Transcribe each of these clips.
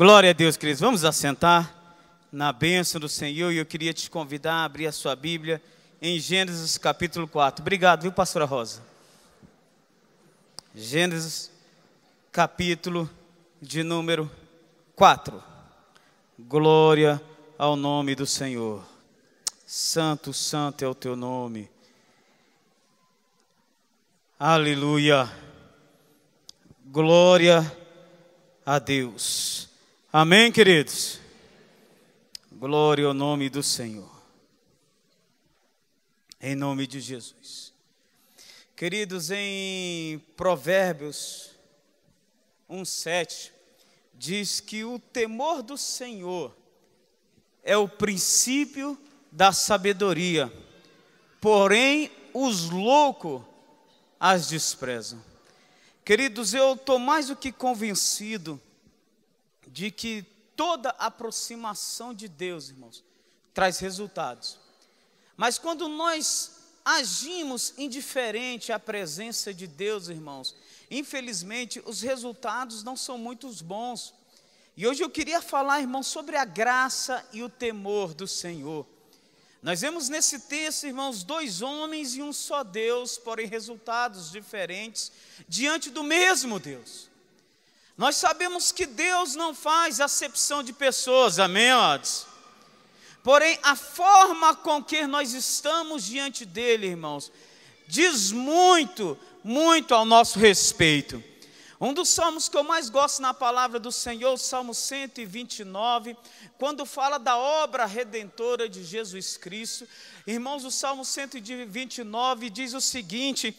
Glória a Deus, queridos. Vamos assentar na bênção do Senhor. E eu queria te convidar a abrir a sua Bíblia em Gênesis capítulo 4. Obrigado, viu, pastora Rosa? Gênesis capítulo de número 4. Glória ao nome do Senhor. Santo, santo é o teu nome. Aleluia. Glória a Deus. Amém, queridos? Glória ao nome do Senhor. Em nome de Jesus. Queridos, em Provérbios 1:7, diz que o temor do Senhor é o princípio da sabedoria, porém os loucos as desprezam. Queridos, eu estou mais do que convencido de que toda aproximação de Deus, irmãos, traz resultados. Mas quando nós agimos indiferente à presença de Deus, irmãos, infelizmente os resultados não são muito bons. E hoje eu queria falar, irmãos, sobre a graça e o temor do Senhor. Nós vemos nesse texto, irmãos, dois homens e um só Deus, porém resultados diferentes diante do mesmo Deus. Nós sabemos que Deus não faz acepção de pessoas, amém, amados? Porém, a forma com que nós estamos diante dele, irmãos, diz muito, muito ao nosso respeito. Um dos salmos que eu mais gosto na palavra do Senhor, o Salmo 129, quando fala da obra redentora de Jesus Cristo. Irmãos, o Salmo 129 diz o seguinte: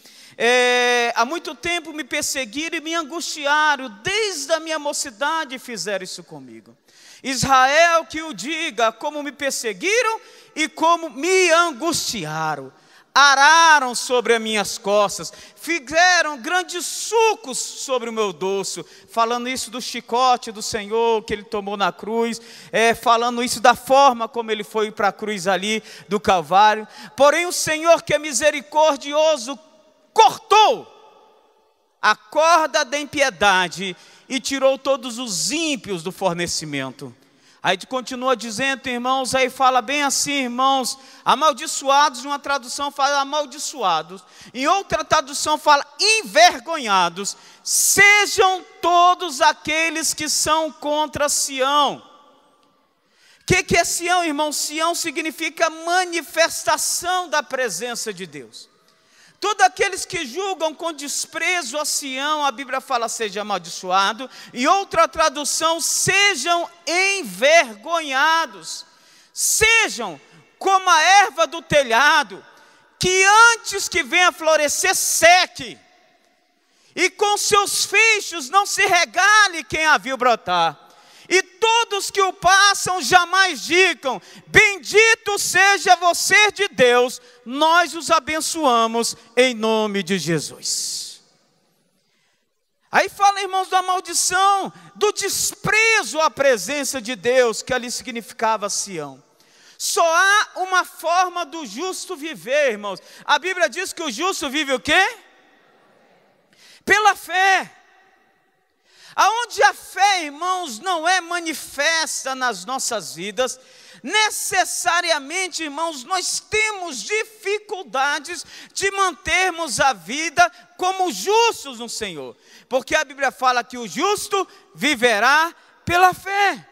há muito tempo me perseguiram e me angustiaram, desde a minha mocidade fizeram isso comigo. Israel que o diga, como me perseguiram e como me angustiaram. Araram sobre as minhas costas, fizeram grandes sulcos sobre o meu dorso, falando isso do chicote do Senhor que ele tomou na cruz, falando isso da forma como ele foi para a cruz ali do Calvário. Porém o Senhor, que é misericordioso, cortou a corda da impiedade e tirou todos os ímpios do fornecimento. Aí continua dizendo, irmãos, aí fala bem assim, irmãos, amaldiçoados, em uma tradução fala amaldiçoados, em outra tradução fala envergonhados, sejam todos aqueles que são contra Sião. O que é Sião, irmão? Sião significa manifestação da presença de Deus. Todos aqueles que julgam com desprezo a Sião, a Bíblia fala seja amaldiçoado, e outra tradução, sejam envergonhados, sejam como a erva do telhado, que antes que venha florescer seque, e com seus feixes não se regale quem a viu brotar. E todos que o passam jamais digam, bendito seja você de Deus, nós os abençoamos em nome de Jesus. Aí fala, irmãos, da maldição, do desprezo à presença de Deus, que ali significava Sião. Só há uma forma do justo viver, irmãos. A Bíblia diz que o justo vive o quê? Pela fé. Aonde a fé, irmãos, não é manifesta nas nossas vidas, necessariamente, irmãos, nós temos dificuldades de mantermos a vida como justos no Senhor. Porque a Bíblia fala que o justo viverá pela fé.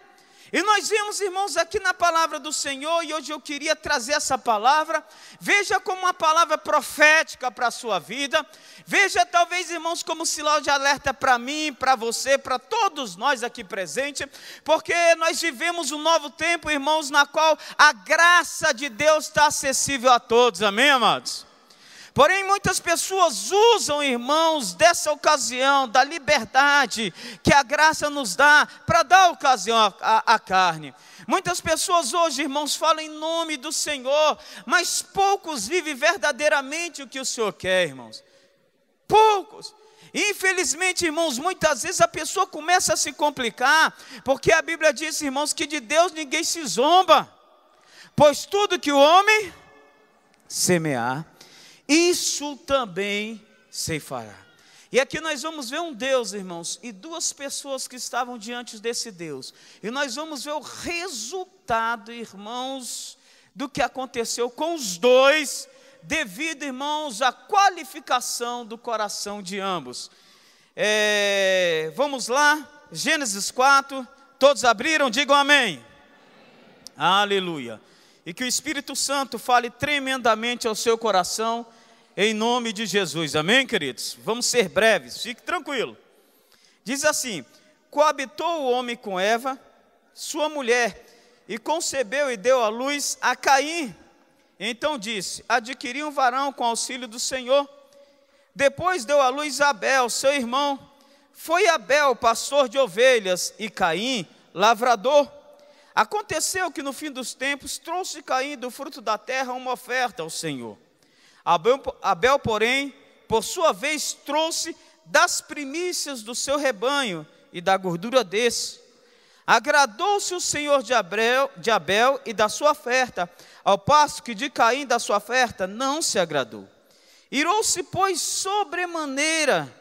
E nós vemos, irmãos, aqui na palavra do Senhor, e hoje eu queria trazer essa palavra. Veja como uma palavra profética para a sua vida. Veja, talvez, irmãos, como sinal de alerta para mim, para você, para todos nós aqui presentes. Porque nós vivemos um novo tempo, irmãos, na qual a graça de Deus está acessível a todos. Amém, amados? Porém, muitas pessoas usam, irmãos, dessa ocasião, da liberdade que a graça nos dá, para dar ocasião à carne. Muitas pessoas hoje, irmãos, falam em nome do Senhor, mas poucos vivem verdadeiramente o que o Senhor quer, irmãos. Poucos. Infelizmente, irmãos, muitas vezes a pessoa começa a se complicar, porque a Bíblia diz, irmãos, que de Deus ninguém se zomba, pois tudo que o homem semear, isso também ceifará. E aqui nós vamos ver um Deus, irmãos, e duas pessoas que estavam diante desse Deus. E nós vamos ver o resultado, irmãos, do que aconteceu com os dois, devido, irmãos, à qualificação do coração de ambos. Vamos lá, Gênesis 4, todos abriram? Digam amém. Aleluia. E que o Espírito Santo fale tremendamente ao seu coração, em nome de Jesus, amém, queridos? Vamos ser breves, fique tranquilo. Diz assim: coabitou o homem com Eva, sua mulher, e concebeu e deu à luz a Caim. Então disse: adquiri um varão com auxílio do Senhor. Depois deu à luz a Abel, seu irmão. Foi Abel pastor de ovelhas e Caim lavrador. Aconteceu que no fim dos tempos trouxe Caim do fruto da terra uma oferta ao Senhor. Abel, porém, por sua vez, trouxe das primícias do seu rebanho e da gordura desse. Agradou-se o Senhor de Abel e da sua oferta, ao passo que de Caim da sua oferta não se agradou. Irou-se, pois, sobremaneira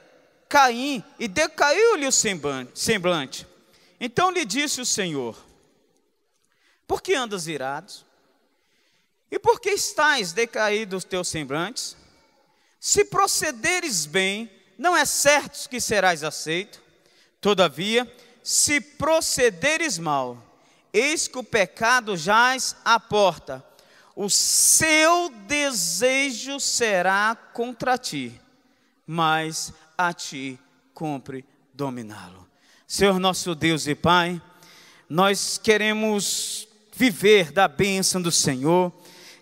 Caim, e decaiu-lhe o semblante. Então lhe disse o Senhor: por que andas irado? E por que estás decaído os teus semblantes? Se procederes bem, não é certo que serás aceito. Todavia, se procederes mal, eis que o pecado jaz à porta. O seu desejo será contra ti, mas a ti cumpre dominá-lo. Senhor nosso Deus e Pai, nós queremos viver da bênção do Senhor.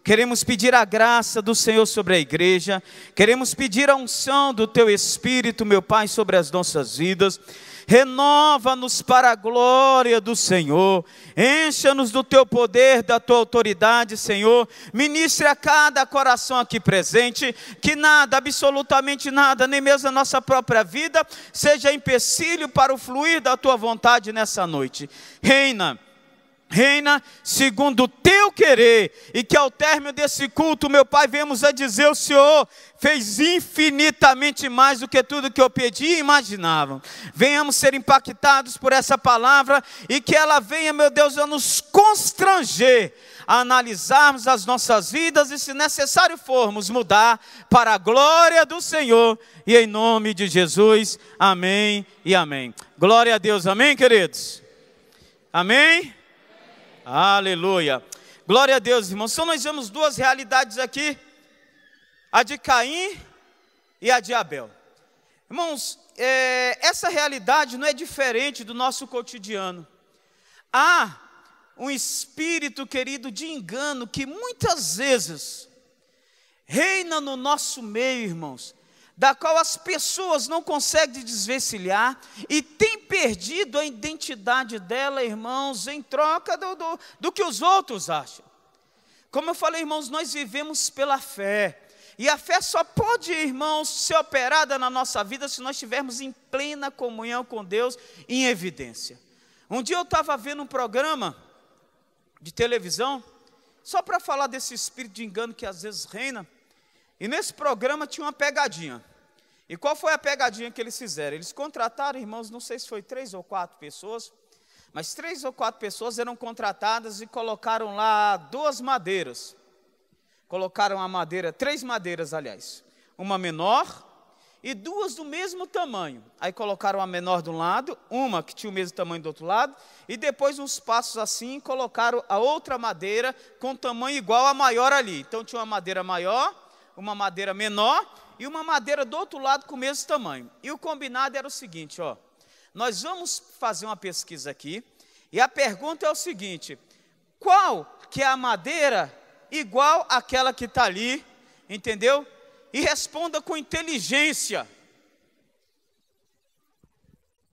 Queremos pedir a graça do Senhor sobre a igreja. Queremos pedir a unção do Teu Espírito, meu Pai, sobre as nossas vidas. Renova-nos para a glória do Senhor. Encha-nos do Teu poder, da Tua autoridade, Senhor. Ministre a cada coração aqui presente, que nada, absolutamente nada, nem mesmo a nossa própria vida, seja empecilho para o fluir da Tua vontade nessa noite. Reina segundo o Teu querer, e que ao término desse culto, meu Pai, venhamos a dizer: o Senhor fez infinitamente mais do que tudo que eu pedi e imaginava. Venhamos ser impactados por essa palavra, e que ela venha, meu Deus, a nos constranger, a analisarmos as nossas vidas, e se necessário formos, mudar para a glória do Senhor, e em nome de Jesus, amém e amém. Glória a Deus, amém, queridos? Amém? Aleluia, glória a Deus, irmãos. Então nós vemos duas realidades aqui, a de Caim e a de Abel. Irmãos, essa realidade não é diferente do nosso cotidiano. Há um espírito, querido, de engano que muitas vezes reina no nosso meio, irmãos, da qual as pessoas não conseguem desvencilhar e têm perdido a identidade dela, irmãos, em troca do que os outros acham. Como eu falei, irmãos, nós vivemos pela fé, e a fé só pode, irmãos, ser operada na nossa vida se nós estivermos em plena comunhão com Deus, em evidência. Um dia eu estava vendo um programa de televisão, só para falar desse espírito de engano que às vezes reina. E nesse programa tinha uma pegadinha. E qual foi a pegadinha que eles fizeram? Eles contrataram, irmãos, não sei se foi 3 ou 4 pessoas, mas 3 ou 4 pessoas eram contratadas e colocaram lá 2 madeiras. Colocaram a madeira, 3 madeiras, aliás. Uma menor e 2 do mesmo tamanho. Aí colocaram a menor de um lado, uma que tinha o mesmo tamanho do outro lado, e depois uns passos assim, colocaram a outra madeira com tamanho igual à maior ali. Então tinha uma madeira maior, uma madeira menor e uma madeira do outro lado com o mesmo tamanho. E o combinado era o seguinte, ó: nós vamos fazer uma pesquisa aqui, e a pergunta é o seguinte: qual que é a madeira igual àquela que está ali, entendeu? E responda com inteligência.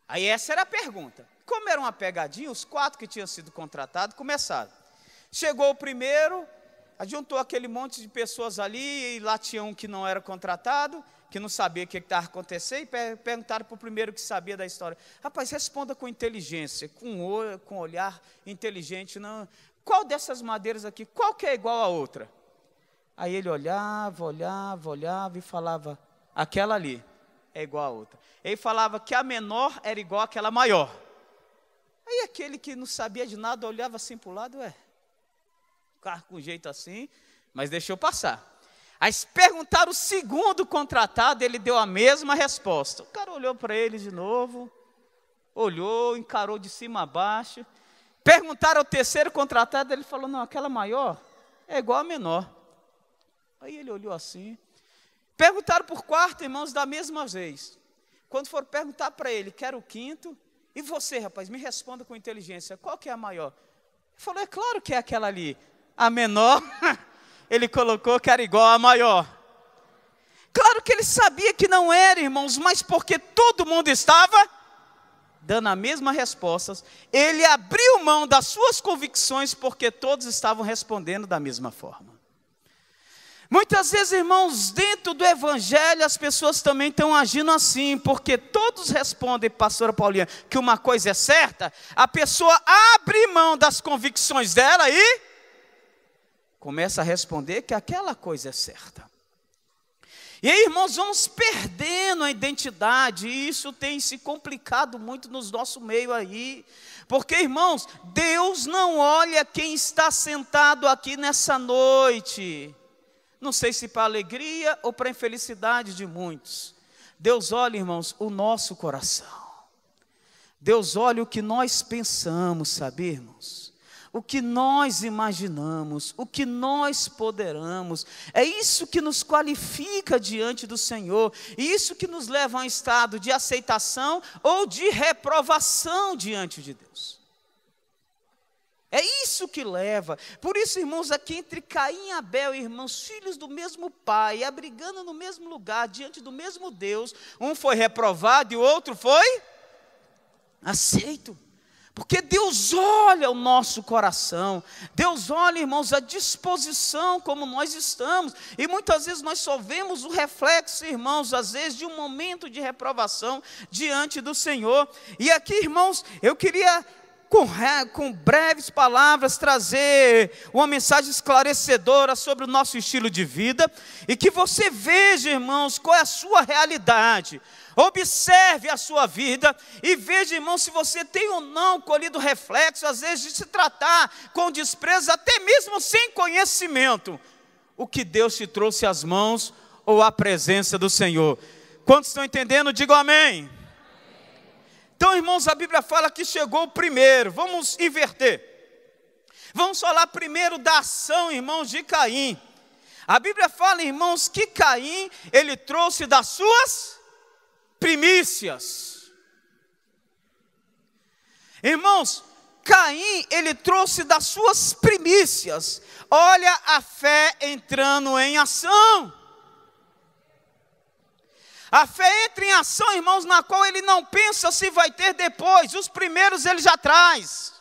Aí essa era a pergunta. Como era uma pegadinha, os 4 que tinham sido contratados começaram. Chegou o primeiro, juntou aquele monte de pessoas ali, e lá tinha um que não era contratado, que não sabia o que estava acontecendo, e perguntaram para o primeiro que sabia da história: rapaz, responda com inteligência, com olhar inteligente. Não, qual dessas madeiras aqui, qual que é igual à outra? Aí ele olhava e falava: aquela ali. é igual a outra. Ele falava que a menor era igual àquela maior. Aí aquele que não sabia de nada olhava assim para o lado, o carro com jeito assim, mas deixou passar. Aí perguntaram o segundo contratado, ele deu a mesma resposta. O cara olhou para ele de novo, olhou, encarou de cima a baixo. Perguntaram ao terceiro contratado, ele falou, não, aquela maior é igual a menor. Aí ele olhou assim. Perguntaram por quarto, irmãos, da mesma vez. Quando foram perguntar para ele, que era o quinto, e você, rapaz, me responda com inteligência, qual que é a maior? Ele falou, é claro que é aquela ali. A menor, ele colocou que era igual à maior. Claro que ele sabia que não era, irmãos, mas porque todo mundo estava dando a mesma resposta, ele abriu mão das suas convicções, porque todos estavam respondendo da mesma forma. Muitas vezes, irmãos, dentro do evangelho, as pessoas também estão agindo assim, porque todos respondem, pastora Paulinha, que uma coisa é certa, a pessoa abre mão das convicções dela e começa a responder que aquela coisa é certa. E aí, irmãos, vamos perdendo a identidade, e isso tem se complicado muito no nosso meio aí, porque, irmãos, Deus não olha quem está sentado aqui nessa noite, não sei se para alegria ou para infelicidade de muitos. Deus olha, irmãos, o nosso coração. Deus olha o que nós pensamos, sabe, irmãos? O que nós imaginamos, o que nós poderamos. É isso que nos qualifica diante do Senhor. E isso que nos leva a um estado de aceitação ou de reprovação diante de Deus. É isso que leva. Por isso, irmãos, aqui entre Caim e Abel, irmãos, filhos do mesmo pai, abrigando no mesmo lugar, diante do mesmo Deus, um foi reprovado e o outro foi aceito. Porque Deus olha o nosso coração, Deus olha, irmãos, a disposição como nós estamos, e muitas vezes nós só vemos o reflexo, irmãos, às vezes de um momento de reprovação diante do Senhor. E aqui, irmãos, eu queria com breves palavras trazer uma mensagem esclarecedora sobre o nosso estilo de vida, e que você veja, irmãos, qual é a sua realidade. Observe a sua vida e veja, irmão, se você tem ou não colhido reflexo, às vezes, de se tratar com desprezo, até mesmo sem conhecimento, o que Deus te trouxe às mãos ou à presença do Senhor. Quantos estão entendendo? Digam amém. Então, irmãos, a Bíblia fala que chegou o primeiro. Vamos inverter. Vamos falar primeiro da ação, irmãos, de Caim. A Bíblia fala, irmãos, que Caim, ele trouxe das suas primícias. Irmãos, Caim, ele trouxe das suas primícias. Olha a fé entrando em ação. A fé entra em ação, irmãos, na qual ele não pensa se vai ter depois. Os primeiros ele já traz.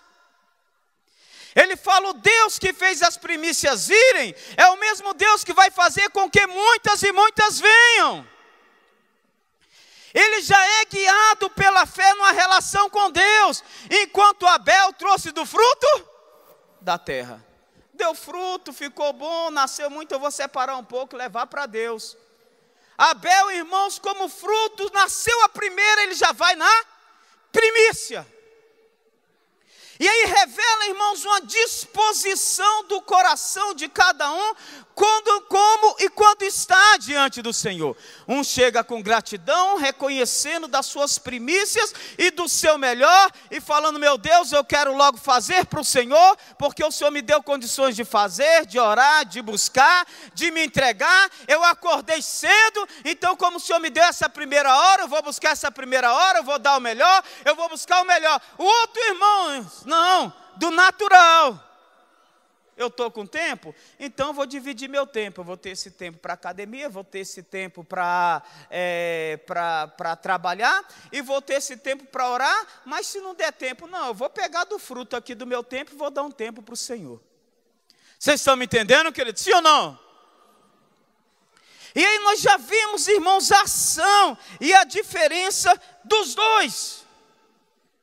Ele fala, o Deus que fez as primícias irem, é o mesmo Deus que vai fazer com que muitas e muitas venham. Ele já é guiado pela fé numa relação com Deus, enquanto Abel trouxe do fruto da terra. Deu fruto, ficou bom, nasceu muito, eu vou separar um pouco, levar para Deus. Abel, irmãos, como fruto, nasceu a primeira, ele já vai na primícia. E aí revela, irmãos, uma disposição do coração de cada um, quando, como e quando está diante do Senhor. Um chega com gratidão, reconhecendo das suas primícias e do seu melhor, e falando, meu Deus, eu quero logo fazer para o Senhor, porque o Senhor me deu condições de fazer, de orar, de buscar, de me entregar. Eu acordei cedo, então como o Senhor me deu essa primeira hora, eu vou buscar essa primeira hora, eu vou dar o melhor, eu vou buscar o melhor. O outro irmão, não, do natural. Eu estou com tempo, então eu vou dividir meu tempo. Eu vou ter esse tempo para academia, vou ter esse tempo para trabalhar, e vou ter esse tempo para orar. Mas se não der tempo, não, eu vou pegar do fruto aqui do meu tempo e vou dar um tempo para o Senhor. Vocês estão me entendendo, querido? Sim ou não? E aí nós já vimos, irmãos, a ação e a diferença dos dois.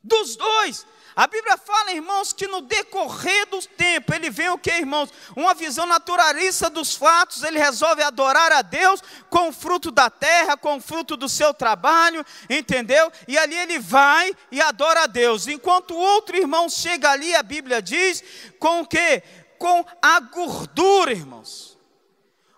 Dos dois. A Bíblia fala, irmãos, que no decorrer do tempo, ele vê o que, irmãos? Uma visão naturalista dos fatos, ele resolve adorar a Deus com o fruto da terra, com o fruto do seu trabalho, entendeu? E ali ele vai e adora a Deus. Enquanto o outro irmão chega ali, a Bíblia diz, com o quê? Com a gordura, irmãos.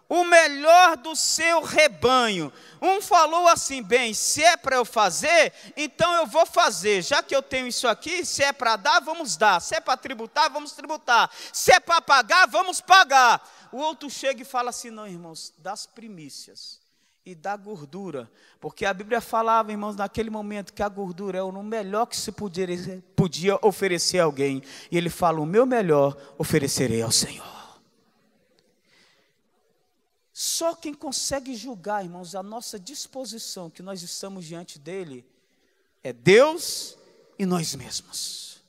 O melhor do seu rebanho. Um falou assim, bem, se é para eu fazer, então eu vou fazer. Já que eu tenho isso aqui, se é para dar, vamos dar. Se é para tributar, vamos tributar. Se é para pagar, vamos pagar. O outro chega e fala assim, não, irmãos, das primícias e da gordura. Porque a Bíblia falava, irmãos, naquele momento que a gordura é o melhor que se podia oferecer a alguém. E ele fala, o meu melhor oferecerei ao Senhor. Só quem consegue julgar, irmãos, a nossa disposição, que nós estamos diante dele, é Deus e nós mesmos.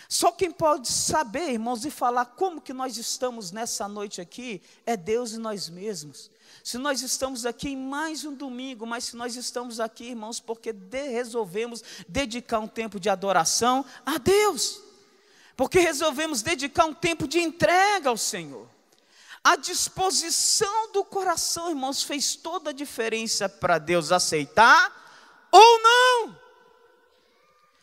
Só quem pode saber, irmãos, e falar como que nós estamos nessa noite aqui, é Deus e nós mesmos. Se nós estamos aqui em mais um domingo, mas se nós estamos aqui, irmãos, porque resolvemos dedicar um tempo de adoração a Deus. Porque resolvemos dedicar um tempo de entrega ao Senhor. A disposição do coração, irmãos, fez toda a diferença para Deus aceitar ou não.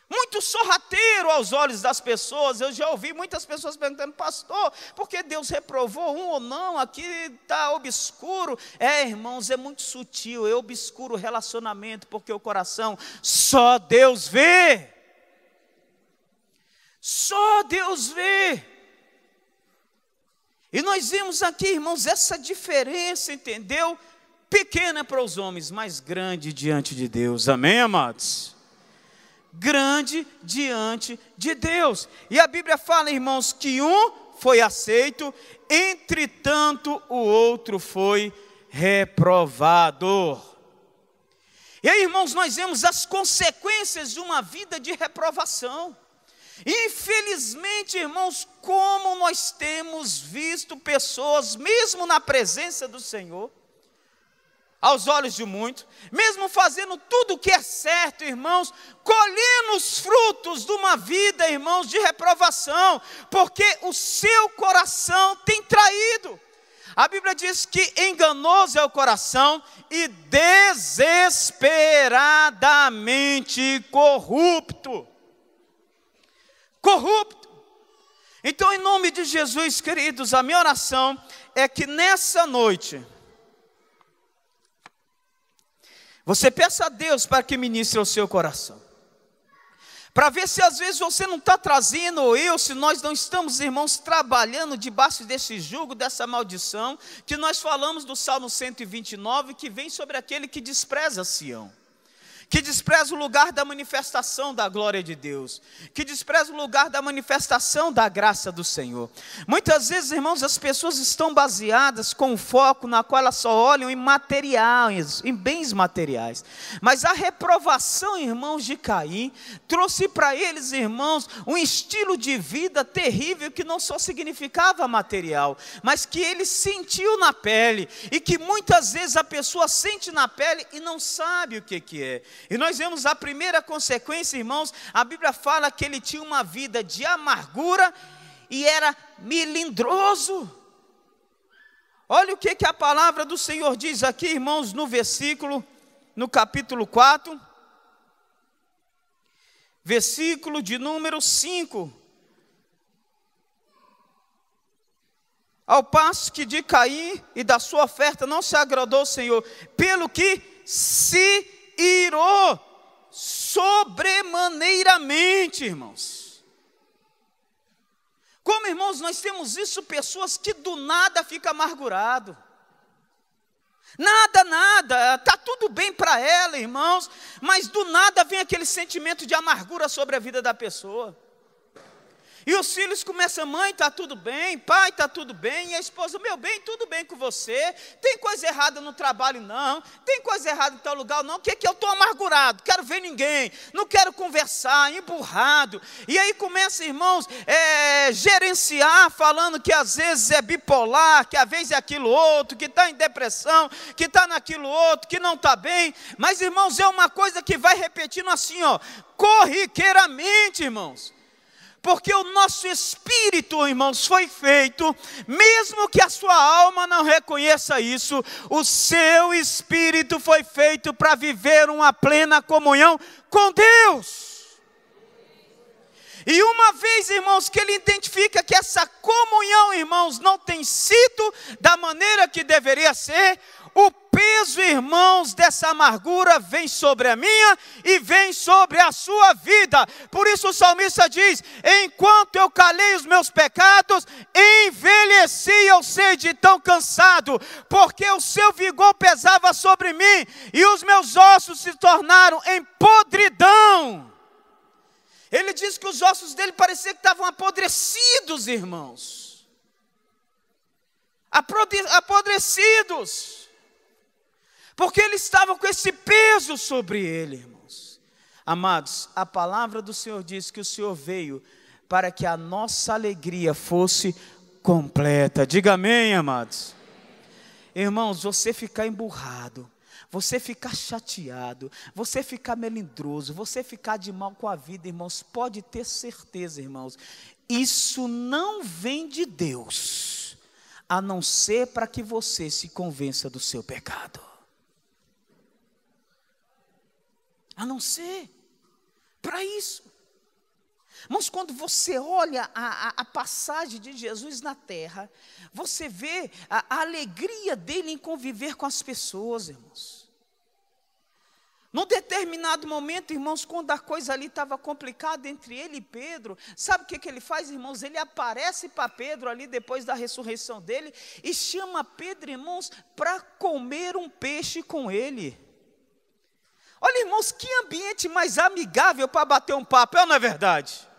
Muito sorrateiro aos olhos das pessoas. Eu já ouvi muitas pessoas perguntando, pastor, por que Deus reprovou um ou não? Aqui está obscuro. Irmãos, é muito sutil, é obscuro o relacionamento, porque o coração só Deus vê. Só Deus vê. E nós vimos aqui, irmãos, essa diferença, entendeu? Pequena para os homens, mas grande diante de Deus. Amém, amados? Grande diante de Deus. E a Bíblia fala, irmãos, que um foi aceito, entretanto o outro foi reprovado. E aí, irmãos, nós vemos as consequências de uma vida de reprovação. Infelizmente, irmãos, como nós temos visto pessoas, mesmo na presença do Senhor, aos olhos de muitos, mesmo fazendo tudo o que é certo, irmãos, colhendo os frutos de uma vida, irmãos, de reprovação, porque o seu coração tem traído. A Bíblia diz que enganoso é o coração e desesperadamente corrupto. Corrupto. Então, em nome de Jesus, queridos, a minha oração é que nessa noite você peça a Deus para que ministre ao seu coração. Para ver se às vezes você não está trazendo, ou eu, se nós não estamos, irmãos, trabalhando debaixo desse jugo, dessa maldição, que nós falamos do Salmo 129, que vem sobre aquele que despreza Sião. Que despreza o lugar da manifestação da glória de Deus, que despreza o lugar da manifestação da graça do Senhor. Muitas vezes, irmãos, as pessoas estão baseadas com um foco na qual elas só olham em materiais, em bens materiais. Mas a reprovação, irmãos, de Caim, trouxe para eles, irmãos, um estilo de vida terrível que não só significava material, mas que ele sentiu na pele, e que muitas vezes a pessoa sente na pele e não sabe o que é. E nós vemos a primeira consequência, irmãos, a Bíblia fala que ele tinha uma vida de amargura e era melindroso. Olha o que a palavra do Senhor diz aqui, irmãos, no capítulo 4, versículo de número 5. Ao passo que de Caim e da sua oferta não se agradou o Senhor, pelo que se irou sobremaneiramente, irmãos. Como, irmãos, nós temos isso, pessoas que do nada ficam amargurado. Nada, está tudo bem para ela, irmãos, mas do nada vem aquele sentimento de amargura sobre a vida da pessoa. E os filhos começam: mãe, está tudo bem, pai, está tudo bem, e a esposa: meu bem, tudo bem com você? Tem coisa errada no trabalho? Não. Tem coisa errada em tal lugar? Não. O que é que eu estou amargurado? Quero ver ninguém, não quero conversar, emburrado. E aí começa, irmãos, gerenciar, falando que às vezes é bipolar, que às vezes é aquilo outro, que está em depressão, que está naquilo outro, que não está bem. Mas, irmãos, é uma coisa que vai repetindo assim, ó, corriqueiramente, irmãos. Porque o nosso espírito, irmãos, foi feito, mesmo que a sua alma não reconheça isso, o seu espírito foi feito para viver uma plena comunhão com Deus. E uma vez, irmãos, que ele identifica que essa comunhão, irmãos, não tem sido da maneira que deveria ser, o peso, irmãos, dessa amargura vem sobre a minha e vem sobre a sua vida. Por isso o salmista diz: enquanto eu calei os meus pecados, envelheci eu sei de tão cansado, porque o seu vigor pesava sobre mim, e os meus ossos se tornaram em podridão. Ele diz que os ossos dele pareciam que estavam apodrecidos, irmãos. Apodrecidos. Porque ele estava com esse peso sobre ele, irmãos. Amados, a palavra do Senhor diz que o Senhor veio para que a nossa alegria fosse completa. Diga amém, amados. Irmãos, você ficar emburrado, você ficar chateado, você ficar melindroso, você ficar de mal com a vida, irmãos, pode ter certeza, irmãos, isso não vem de Deus, a não ser para que você se convença do seu pecado. A não ser para isso. Mas quando você olha a passagem de Jesus na terra, você vê a alegria dele em conviver com as pessoas, irmãos. Num determinado momento, irmãos, quando a coisa ali estava complicada entre ele e Pedro, sabe o que ele faz, irmãos? Ele aparece para Pedro ali depois da ressurreição dele e chama Pedro, irmãos, para comer um peixe com ele. Olha, irmãos, que ambiente mais amigável para bater um papo, é ou não é verdade?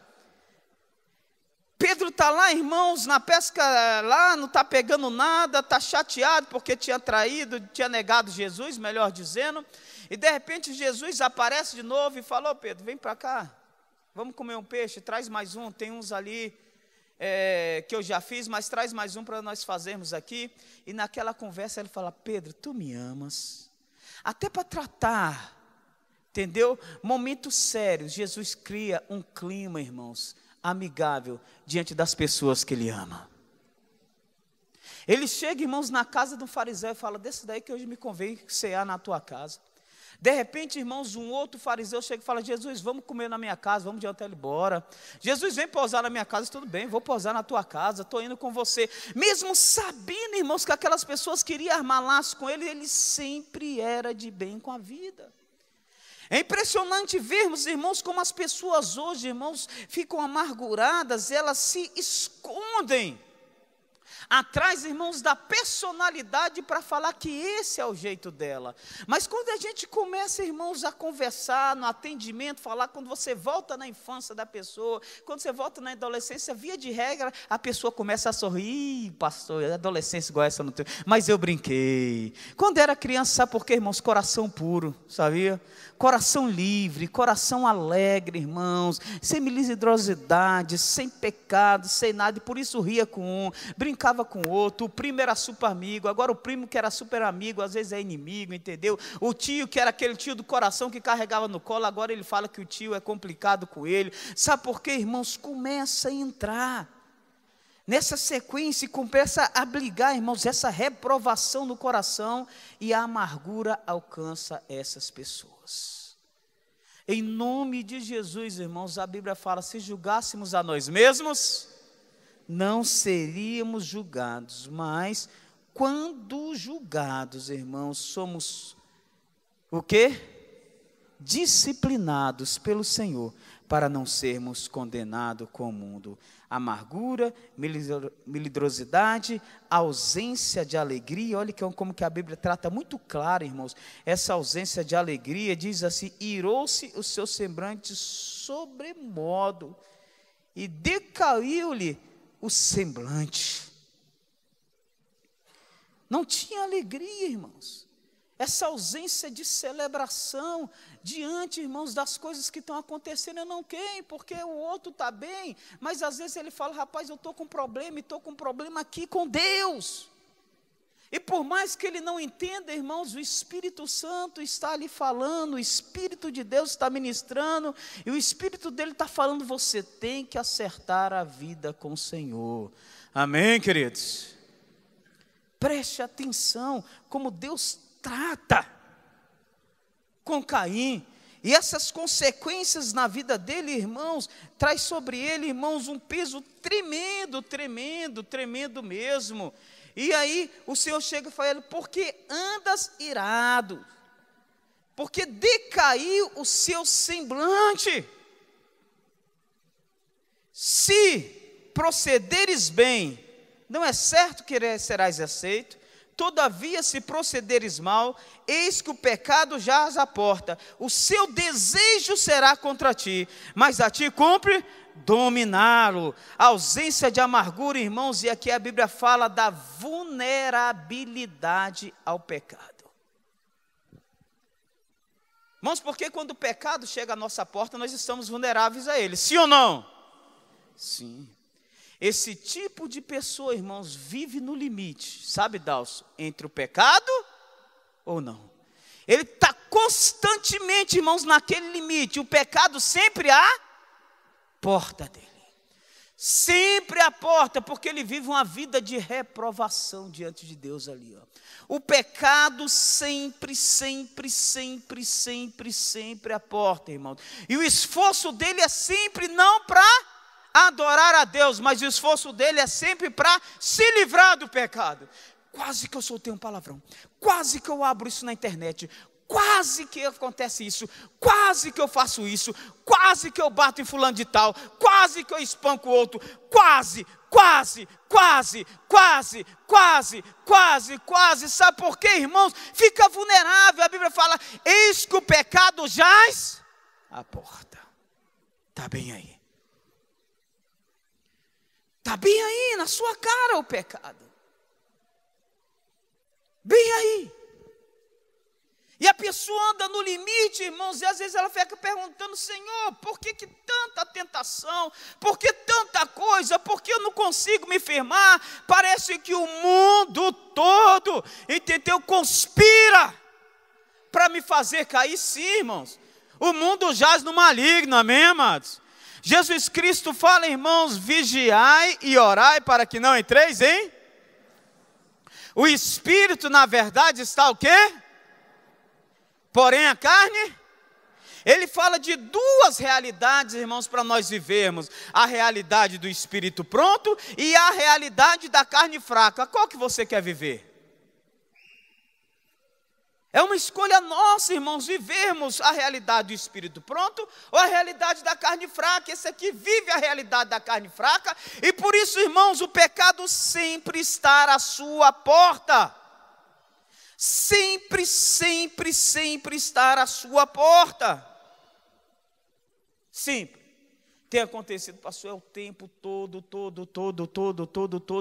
Pedro está lá, irmãos, na pesca lá, não está pegando nada, está chateado porque tinha traído, tinha negado Jesus, melhor dizendo. E de repente Jesus aparece de novo e falou: Pedro, vem para cá, vamos comer um peixe, traz mais um, tem uns ali que eu já fiz, mas traz mais um para nós fazermos aqui. E naquela conversa ele fala: Pedro, tu me amas? Até para tratar, entendeu? Momentos sérios, Jesus cria um clima, irmãos, amigável diante das pessoas que ele ama. Ele chega, irmãos, na casa de um fariseu e fala: desse daí que hoje me convém cear na tua casa. De repente, irmãos, um outro fariseu chega e fala: Jesus, vamos comer na minha casa, vamos adiantar ele embora. Jesus, vem pousar na minha casa. Tudo bem, vou pousar na tua casa, estou indo com você. Mesmo sabendo, irmãos, que aquelas pessoas queriam armar laço com ele, ele sempre era de bem com a vida. É impressionante vermos, irmãos, como as pessoas hoje, irmãos, ficam amarguradas, elas se escondem atrás, irmãos, da personalidade para falar que esse é o jeito dela. Mas quando a gente começa, irmãos, a conversar no atendimento, falar, quando você volta na infância da pessoa, quando você volta na adolescência, via de regra, a pessoa começa a sorrir. Pastor, adolescência igual essa não tem, mas eu brinquei. Quando era criança, sabe por quê, irmãos? Coração puro, sabia? Coração livre, coração alegre, irmãos, sem melindrosidade, sem pecado, sem nada, e por isso ria com um, brincava com o outro. O primo era super amigo, agora o primo que era super amigo, às vezes é inimigo, entendeu? O tio que era aquele tio do coração que carregava no colo, agora ele fala que o tio é complicado com ele. Sabe por quê, irmãos? Começa a entrar nessa sequência e começa a brigar, irmãos, essa reprovação no coração, e a amargura alcança essas pessoas. Em nome de Jesus, irmãos, a Bíblia fala: se julgássemos a nós mesmos, não seríamos julgados, mas quando julgados, irmãos, somos o quê? Disciplinados pelo Senhor, para não sermos condenados com o mundo. Amargura, melindrosidade, ausência de alegria. Olha como que a Bíblia trata muito claro, irmãos, essa ausência de alegria. Diz assim: irou-se o seu semblante sobremodo, e decaiu-lhe o semblante. Não tinha alegria, irmãos. Essa ausência de celebração diante, irmãos, das coisas que estão acontecendo. Eu não quero, porque o outro está bem, mas às vezes ele fala, rapaz, eu estou com problema, e estou com problema aqui com Deus. E por mais que ele não entenda, irmãos, o Espírito Santo está ali falando, o Espírito de Deus está ministrando, e o Espírito dele está falando, você tem que acertar a vida com o Senhor. Amém, queridos? Preste atenção como Deus trata com Caim. E essas consequências na vida dele, irmãos, traz sobre ele, irmãos, um peso tremendo, tremendo, tremendo mesmo. E aí o Senhor chega e fala, porque andas irado, porque decaiu o seu semblante. Se procederes bem, não é certo que serás aceito. Todavia, se procederes mal, eis que o pecado jaz à porta. O seu desejo será contra ti, mas a ti cumpre dominá-lo. A ausência de amargura, irmãos, e aqui a Bíblia fala da vulnerabilidade ao pecado. Irmãos, porque quando o pecado chega à nossa porta, nós estamos vulneráveis a ele, sim ou não? Sim. Esse tipo de pessoa, irmãos, vive no limite, sabe, Dalson, entre o pecado ou não. Ele está constantemente, irmãos, naquele limite, o pecado sempre à porta dele. Sempre à porta, porque ele vive uma vida de reprovação diante de Deus ali, ó. O pecado sempre, sempre, sempre, sempre, sempre à porta, irmãos. E o esforço dele é sempre não para adorar a Deus, mas o esforço dele é sempre para se livrar do pecado. Quase que eu soltei um palavrão, quase que eu abro isso na internet, quase que acontece isso, quase que eu faço isso, quase que eu bato em fulano de tal, quase que eu espanco o outro, quase, sabe por quê, irmãos? Fica vulnerável, a Bíblia fala, eis que o pecado jaz à porta. Está bem aí. Está bem aí, na sua cara o pecado. Bem aí. E a pessoa anda no limite, irmãos, e às vezes ela fica perguntando, Senhor, por que tanta tentação? Por que tanta coisa? Por que eu não consigo me firmar? Parece que o mundo todo, entendeu, conspira para me fazer cair, sim, irmãos. O mundo jaz no maligno, amém, amados? Jesus Cristo fala, irmãos, vigiai e orai para que não entreis em... O Espírito, na verdade, está o quê? Porém a carne... Ele fala de duas realidades, irmãos, para nós vivermos. A realidade do Espírito pronto e a realidade da carne fraca. Qual que você quer viver? É uma escolha nossa, irmãos, vivermos a realidade do Espírito pronto ou a realidade da carne fraca. Esse aqui vive a realidade da carne fraca e por isso, irmãos, o pecado sempre está à sua porta. Sempre, sempre, sempre estar à sua porta. Sempre. Tem acontecido, pastor, é o tempo todo,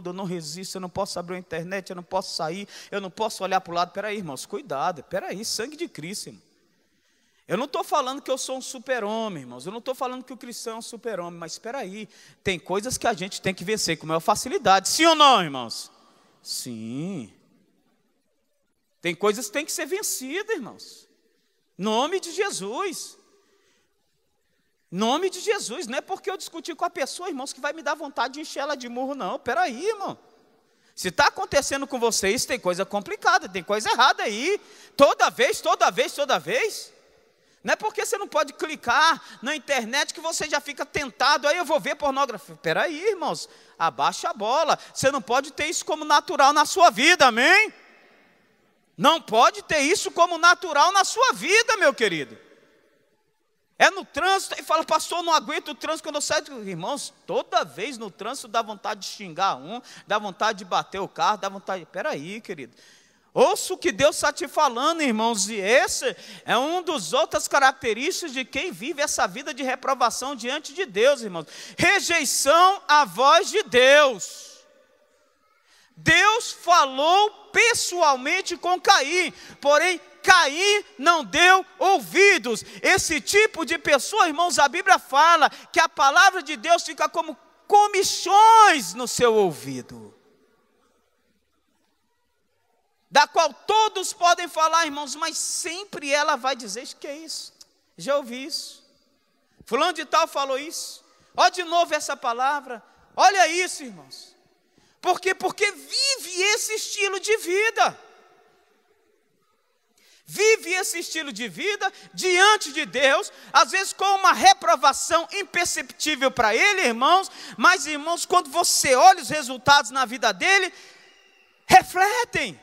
eu não resisto, eu não posso abrir a internet, eu não posso sair, eu não posso olhar para o lado. Peraí, irmãos, cuidado, peraí, sangue de Cristo, irmão. Eu não estou falando que eu sou um super-homem, irmãos, eu não estou falando que o cristão é um super-homem, mas peraí, tem coisas que a gente tem que vencer com maior facilidade, sim ou não, irmãos? Sim. Tem coisas que tem que ser vencidas, irmãos. Nome de Jesus. Nome de Jesus, não é porque eu discuti com a pessoa, irmãos, que vai me dar vontade de encher ela de murro, não. Peraí, irmão. Se está acontecendo com vocês, tem coisa complicada, tem coisa errada aí. Toda vez. Não é porque você não pode clicar na internet que você já fica tentado, aí eu vou ver pornografia. Peraí, irmãos, abaixa a bola. Você não pode ter isso como natural na sua vida, amém? Não pode ter isso como natural na sua vida, meu querido. É no trânsito, e fala, pastor, não aguento o trânsito quando eu saio. Irmãos, toda vez no trânsito dá vontade de xingar um, dá vontade de bater o carro, dá vontade... Peraí, querido. Ouça o que Deus está te falando, irmãos, e esse é um dos outras características de quem vive essa vida de reprovação diante de Deus, irmãos. Rejeição à voz de Deus. Deus falou pessoalmente com Caim, porém Caim não deu ouvidos. Esse tipo de pessoa, irmãos, a Bíblia fala que a palavra de Deus fica como comichões no seu ouvido, da qual todos podem falar, irmãos, mas sempre ela vai dizer: que é isso? Já ouvi isso. Fulano de tal falou isso. Olha de novo essa palavra. Olha isso, irmãos. Por quê? Porque vive esse estilo de vida. Vive esse estilo de vida diante de Deus, às vezes com uma reprovação imperceptível para ele, irmãos. Mas, irmãos, quando você olha os resultados na vida dele, refletem.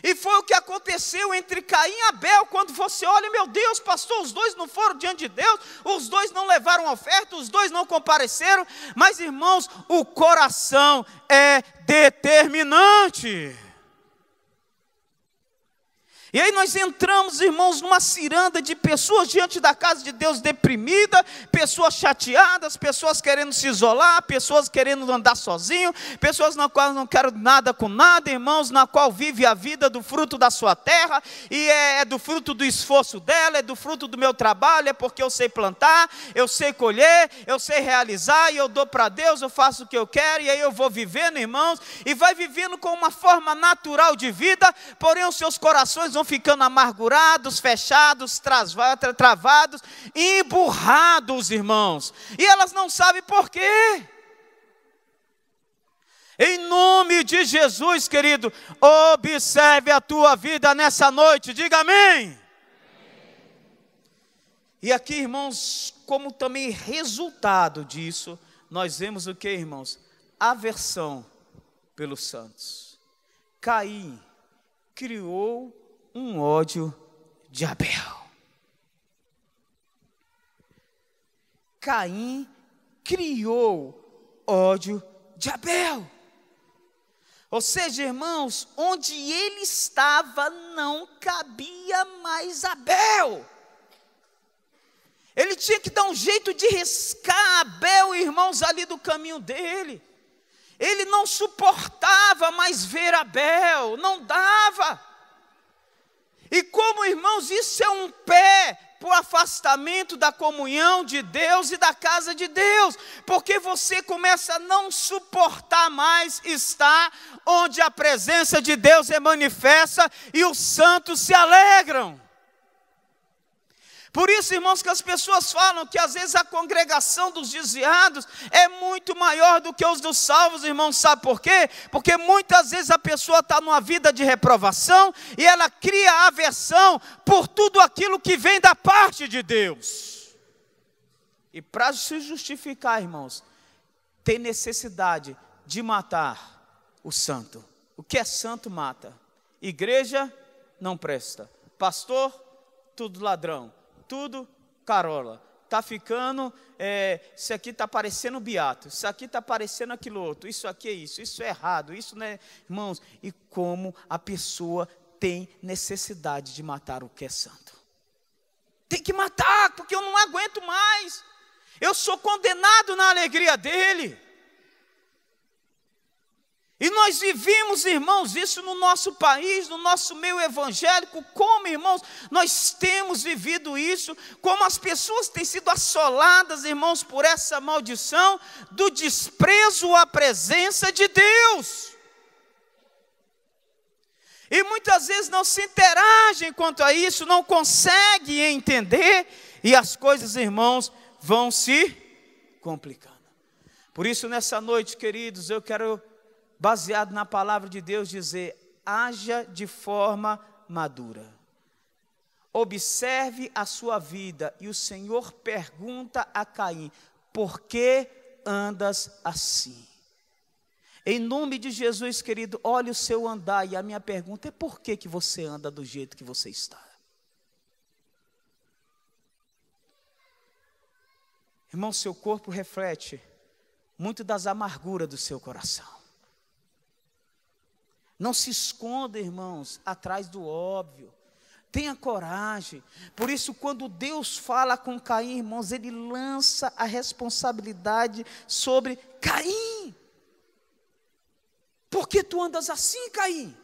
E foi o que aconteceu entre Caim e Abel. Quando você olha, meu Deus, pastor, os dois não foram diante de Deus, os dois não levaram oferta, os dois não compareceram. Mas, irmãos, o coração é determinante. E aí nós entramos, irmãos, numa ciranda de pessoas diante da casa de Deus deprimida, pessoas chateadas, pessoas querendo se isolar, pessoas querendo andar sozinho, pessoas na qual não querem nada com nada, irmãos, na qual vive a vida do fruto da sua terra, e é do fruto do esforço dela, é do fruto do meu trabalho, é porque eu sei plantar, eu sei colher, eu sei realizar, e eu dou para Deus, eu faço o que eu quero, e aí eu vou vivendo, irmãos, e vai vivendo com uma forma natural de vida, porém os seus corações vão ficando amargurados, fechados, travados, emburrados, irmãos. E elas não sabem por quê. Em nome de Jesus, querido, observe a tua vida nessa noite. Diga amém. E aqui, irmãos, como também resultado disso, nós vemos o que, irmãos? Aversão pelos santos. Caim criou um ódio de Abel. Caim criou ódio de Abel. Ou seja, irmãos, onde ele estava não cabia mais Abel. Ele tinha que dar um jeito de riscar Abel, irmãos, ali do caminho dele. Ele não suportava mais ver Abel, não dava. E como, irmãos, isso é um pé para o afastamento da comunhão de Deus e da casa de Deus, porque você começa a não suportar mais estar onde a presença de Deus é manifesta e os santos se alegram. Por isso, irmãos, que as pessoas falam que às vezes a congregação dos desviados é muito maior do que os dos salvos, irmãos. Sabe por quê? Porque muitas vezes a pessoa está numa vida de reprovação e ela cria aversão por tudo aquilo que vem da parte de Deus. E para se justificar, irmãos, tem necessidade de matar o santo. O que é santo mata. Igreja não presta. Pastor, tudo ladrão. Tudo carola, está ficando, isso aqui está parecendo beato, isso aqui está parecendo aquilo outro, isso aqui é isso é errado, isso não é, irmãos. E como a pessoa tem necessidade de matar o que é santo. Tem que matar, porque eu não aguento mais, eu sou condenado na alegria dele. E nós vivemos, irmãos, isso no nosso país, no nosso meio evangélico. Como, irmãos, nós temos vivido isso, como as pessoas têm sido assoladas, irmãos, por essa maldição do desprezo à presença de Deus. E muitas vezes não se interagem quanto a isso, não conseguem entender, e as coisas, irmãos, vão se complicando. Por isso, nessa noite, queridos, eu quero, baseado na palavra de Deus, dizer: haja de forma madura. Observe a sua vida. E o Senhor pergunta a Caim: por que andas assim? Em nome de Jesus, querido, olhe o seu andar. E a minha pergunta é: por que você anda do jeito que você está? Irmão, seu corpo reflete muito das amarguras do seu coração. Não se esconda, irmãos, atrás do óbvio. Tenha coragem. Por isso, quando Deus fala com Caim, irmãos, Ele lança a responsabilidade sobre Caim. Por que tu andas assim, Caim?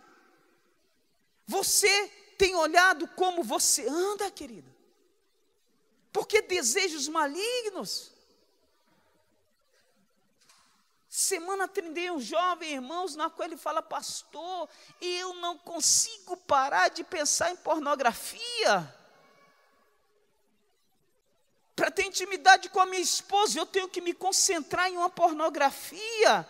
Você tem olhado como você anda, querido? Por que desejos malignos? Semana atendei um jovem, irmãos, na qual ele fala: pastor, eu não consigo parar de pensar em pornografia. Para ter intimidade com a minha esposa, eu tenho que me concentrar em uma pornografia.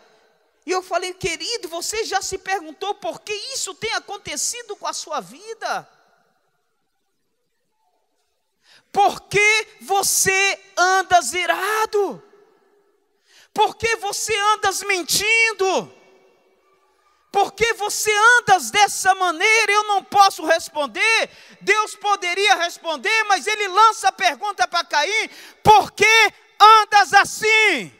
E eu falei: querido, você já se perguntou por que isso tem acontecido com a sua vida? Por que você anda zerado? Por que você andas mentindo? Por que você andas dessa maneira? Eu não posso responder. Deus poderia responder, mas ele lança a pergunta para Caim: por que andas assim?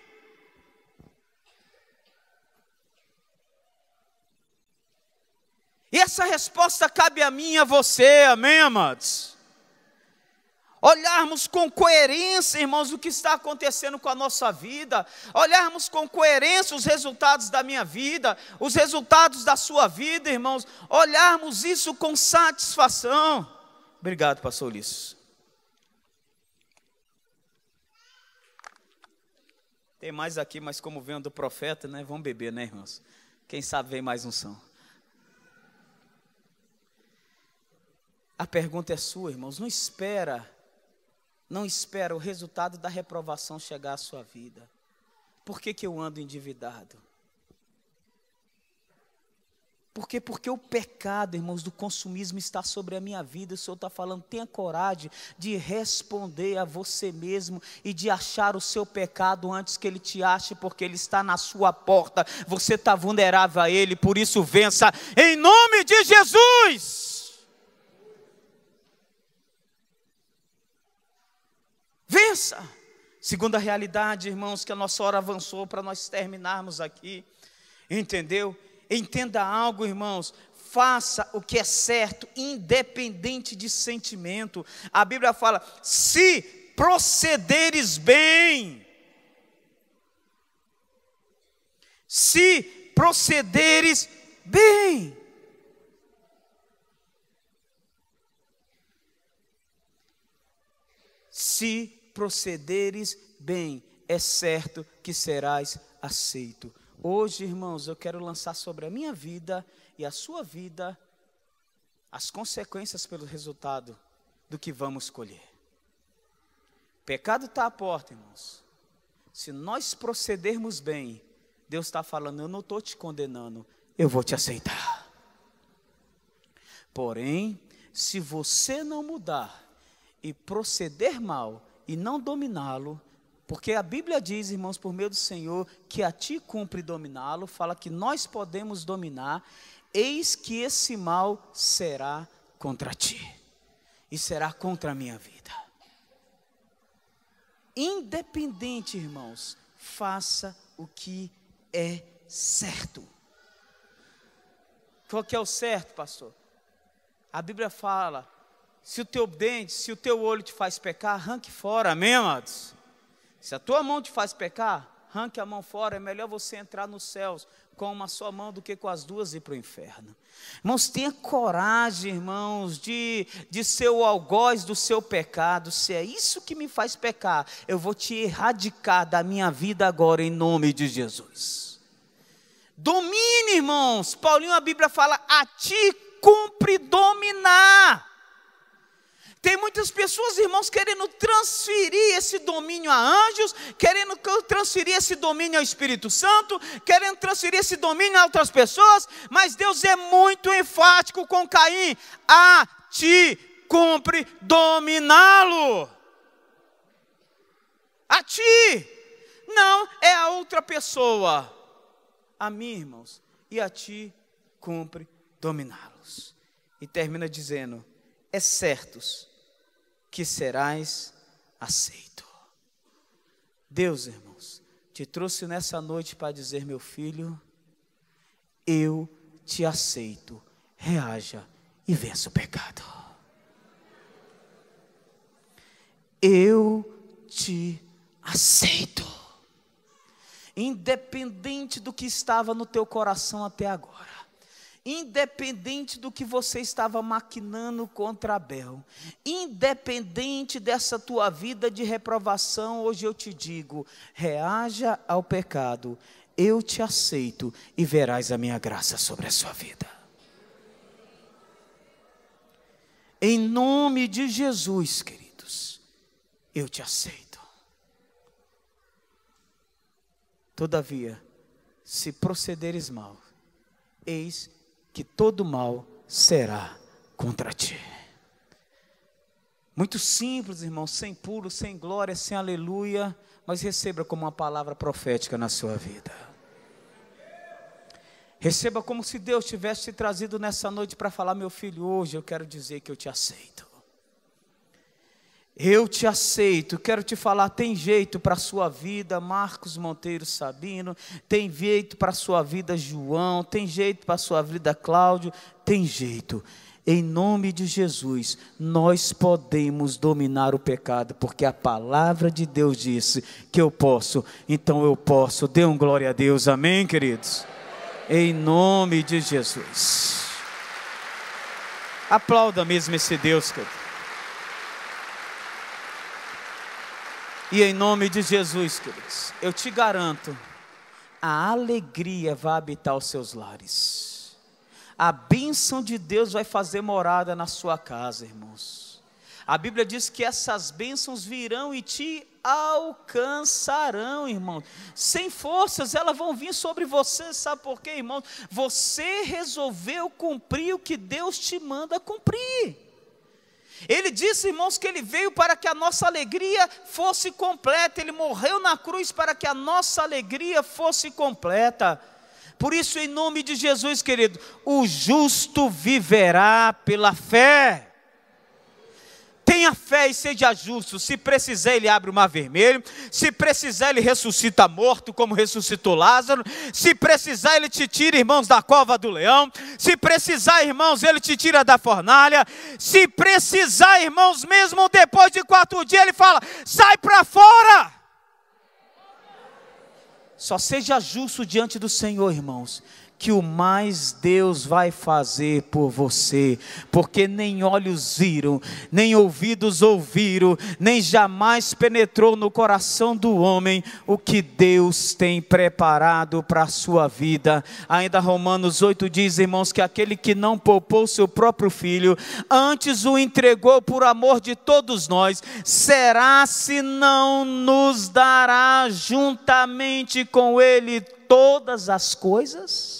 E essa resposta cabe a mim e a você, amém, amados? Olharmos com coerência, irmãos, o que está acontecendo com a nossa vida. Olharmos com coerência os resultados da minha vida, os resultados da sua vida, irmãos. Olharmos isso com satisfação. Obrigado, pastor Ulisses. Tem mais aqui, mas como vem do profeta, né? Vamos beber, né, irmãos? Quem sabe vem mais unção. A pergunta é sua, irmãos. Não espera o resultado da reprovação chegar à sua vida. Por que eu ando endividado? Porque o pecado, irmãos, do consumismo está sobre a minha vida. O Senhor está falando: tenha coragem de responder a você mesmo e de achar o seu pecado antes que ele te ache, porque ele está na sua porta. Você está vulnerável a ele, por isso vença em nome de Jesus. Vença. Segunda realidade, irmãos, que a nossa hora avançou para nós terminarmos aqui. Entendeu? Entenda algo, irmãos. Faça o que é certo, independente de sentimento. A Bíblia fala: se procederes bem. Se procederes bem. Se procederes bem, é certo que serás aceito. Hoje, irmãos, eu quero lançar sobre a minha vida e a sua vida as consequências pelo resultado do que vamos colher. Pecado está à porta, irmãos. Se nós procedermos bem, Deus está falando: eu não estou te condenando, eu vou te aceitar. Porém, se você não mudar e proceder mal e não dominá-lo, porque a Bíblia diz, irmãos, por meio do Senhor, que a ti cumpre dominá-lo, fala que nós podemos dominar, eis que esse mal será contra ti, e será contra a minha vida. Independente, irmãos, faça o que é certo. Qual que é o certo, pastor? A Bíblia fala: se o teu dente, se o teu olho te faz pecar, arranque fora, amém, amados? Se a tua mão te faz pecar, arranque a mão fora. É melhor você entrar nos céus com uma só mão do que com as duas ir para o inferno. Irmãos, tenha coragem, irmãos, de ser o algoz do seu pecado. Se é isso que me faz pecar, eu vou te erradicar da minha vida agora, em nome de Jesus. Domine, irmãos. Paulinho, a Bíblia fala: a ti cumpre dominar. Tem muitas pessoas, irmãos, querendo transferir esse domínio a anjos, querendo transferir esse domínio ao Espírito Santo, querendo transferir esse domínio a outras pessoas, mas Deus é muito enfático com Caim: a ti cumpre dominá-lo. A ti, não é a outra pessoa. A mim, irmãos, e a ti cumpre dominá-los. E termina dizendo: é certos que serás aceito. Deus, irmãos, te trouxe nessa noite para dizer: meu filho, eu te aceito. Reaja e vença o pecado. Eu te aceito. Independente do que estava no teu coração até agora, independente do que você estava maquinando contra Abel, independente dessa tua vida de reprovação, hoje eu te digo, reaja ao pecado, eu te aceito e verás a minha graça sobre a sua vida. Em nome de Jesus, queridos, eu te aceito. Todavia, se procederes mal, eis que todo mal será contra ti. Muito simples, irmão, sem pulo, sem glória, sem aleluia, mas receba como uma palavra profética na sua vida. Receba como se Deus tivesse te trazido nessa noite para falar: meu filho, hoje eu quero dizer que eu te aceito. Eu te aceito, quero te falar, tem jeito para a sua vida, Marcos Monteiro Sabino, tem jeito para a sua vida, João, tem jeito para a sua vida, Cláudio, tem jeito. Em nome de Jesus, nós podemos dominar o pecado, porque a palavra de Deus disse que eu posso, então eu posso. Dê um glória a Deus, amém, queridos? Em nome de Jesus. Aplauda mesmo esse Deus, querido. E em nome de Jesus, queridos, eu te garanto, a alegria vai habitar os seus lares. A bênção de Deus vai fazer morada na sua casa, irmãos. A Bíblia diz que essas bênçãos virão e te alcançarão, irmãos. Sem forças, elas vão vir sobre você. Sabe por quê, irmãos? Você resolveu cumprir o que Deus te manda cumprir. Ele disse, irmãos, que Ele veio para que a nossa alegria fosse completa. Ele morreu na cruz para que a nossa alegria fosse completa. Por isso, em nome de Jesus, querido, o justo viverá pela fé. Tenha fé e seja justo. Se precisar, Ele abre o mar vermelho. Se precisar, Ele ressuscita morto, como ressuscitou Lázaro. Se precisar, Ele te tira, irmãos, da cova do leão. Se precisar, irmãos, Ele te tira da fornalha. Se precisar, irmãos, mesmo depois de 4 dias, Ele fala: sai para fora. Só seja justo diante do Senhor, irmãos, que o mais Deus vai fazer por você, porque nem olhos viram, nem ouvidos ouviram, nem jamais penetrou no coração do homem o que Deus tem preparado para a sua vida. Ainda Romanos 8 diz, irmãos, que aquele que não poupou seu próprio filho, antes o entregou por amor de todos nós, será se não nos dará juntamente com ele todas as coisas?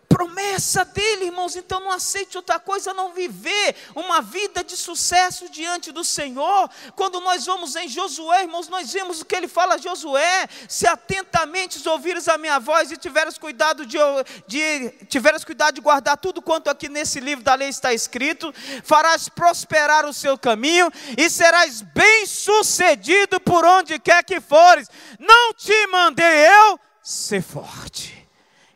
Promessa dele, irmãos. Então não aceite outra coisa, não viver uma vida de sucesso diante do Senhor. Quando nós vamos em Josué, irmãos, nós vemos o que ele fala a Josué: se atentamente ouvires a minha voz e tiveres cuidado de guardar tudo quanto aqui nesse livro da lei está escrito, farás prosperar o seu caminho e serás bem sucedido por onde quer que fores. Não te mandei eu ser forte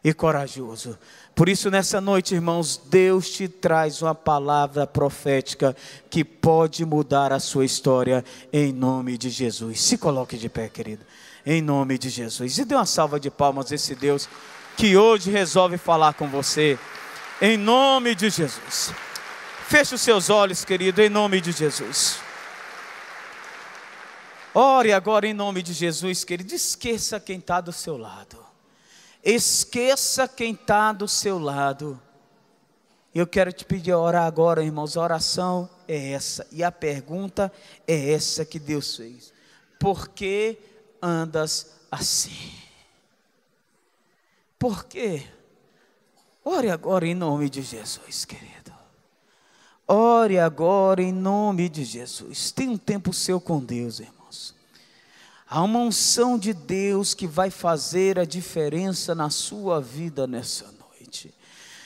e corajoso? Por isso, nessa noite, irmãos, Deus te traz uma palavra profética que pode mudar a sua história, em nome de Jesus. Se coloque de pé, querido, em nome de Jesus. E dê uma salva de palmas a esse Deus que hoje resolve falar com você, em nome de Jesus. Feche os seus olhos, querido, em nome de Jesus. Ore agora em nome de Jesus, querido. Esqueça quem está do seu lado. Esqueça quem está do seu lado. Eu quero te pedir a orar agora, irmãos. A oração é essa, e a pergunta é essa que Deus fez: por que andas assim? Por quê? Ore agora em nome de Jesus, querido. Ore agora em nome de Jesus. Tem um tempo seu com Deus, irmãos. Há uma unção de Deus que vai fazer a diferença na sua vida nessa noite.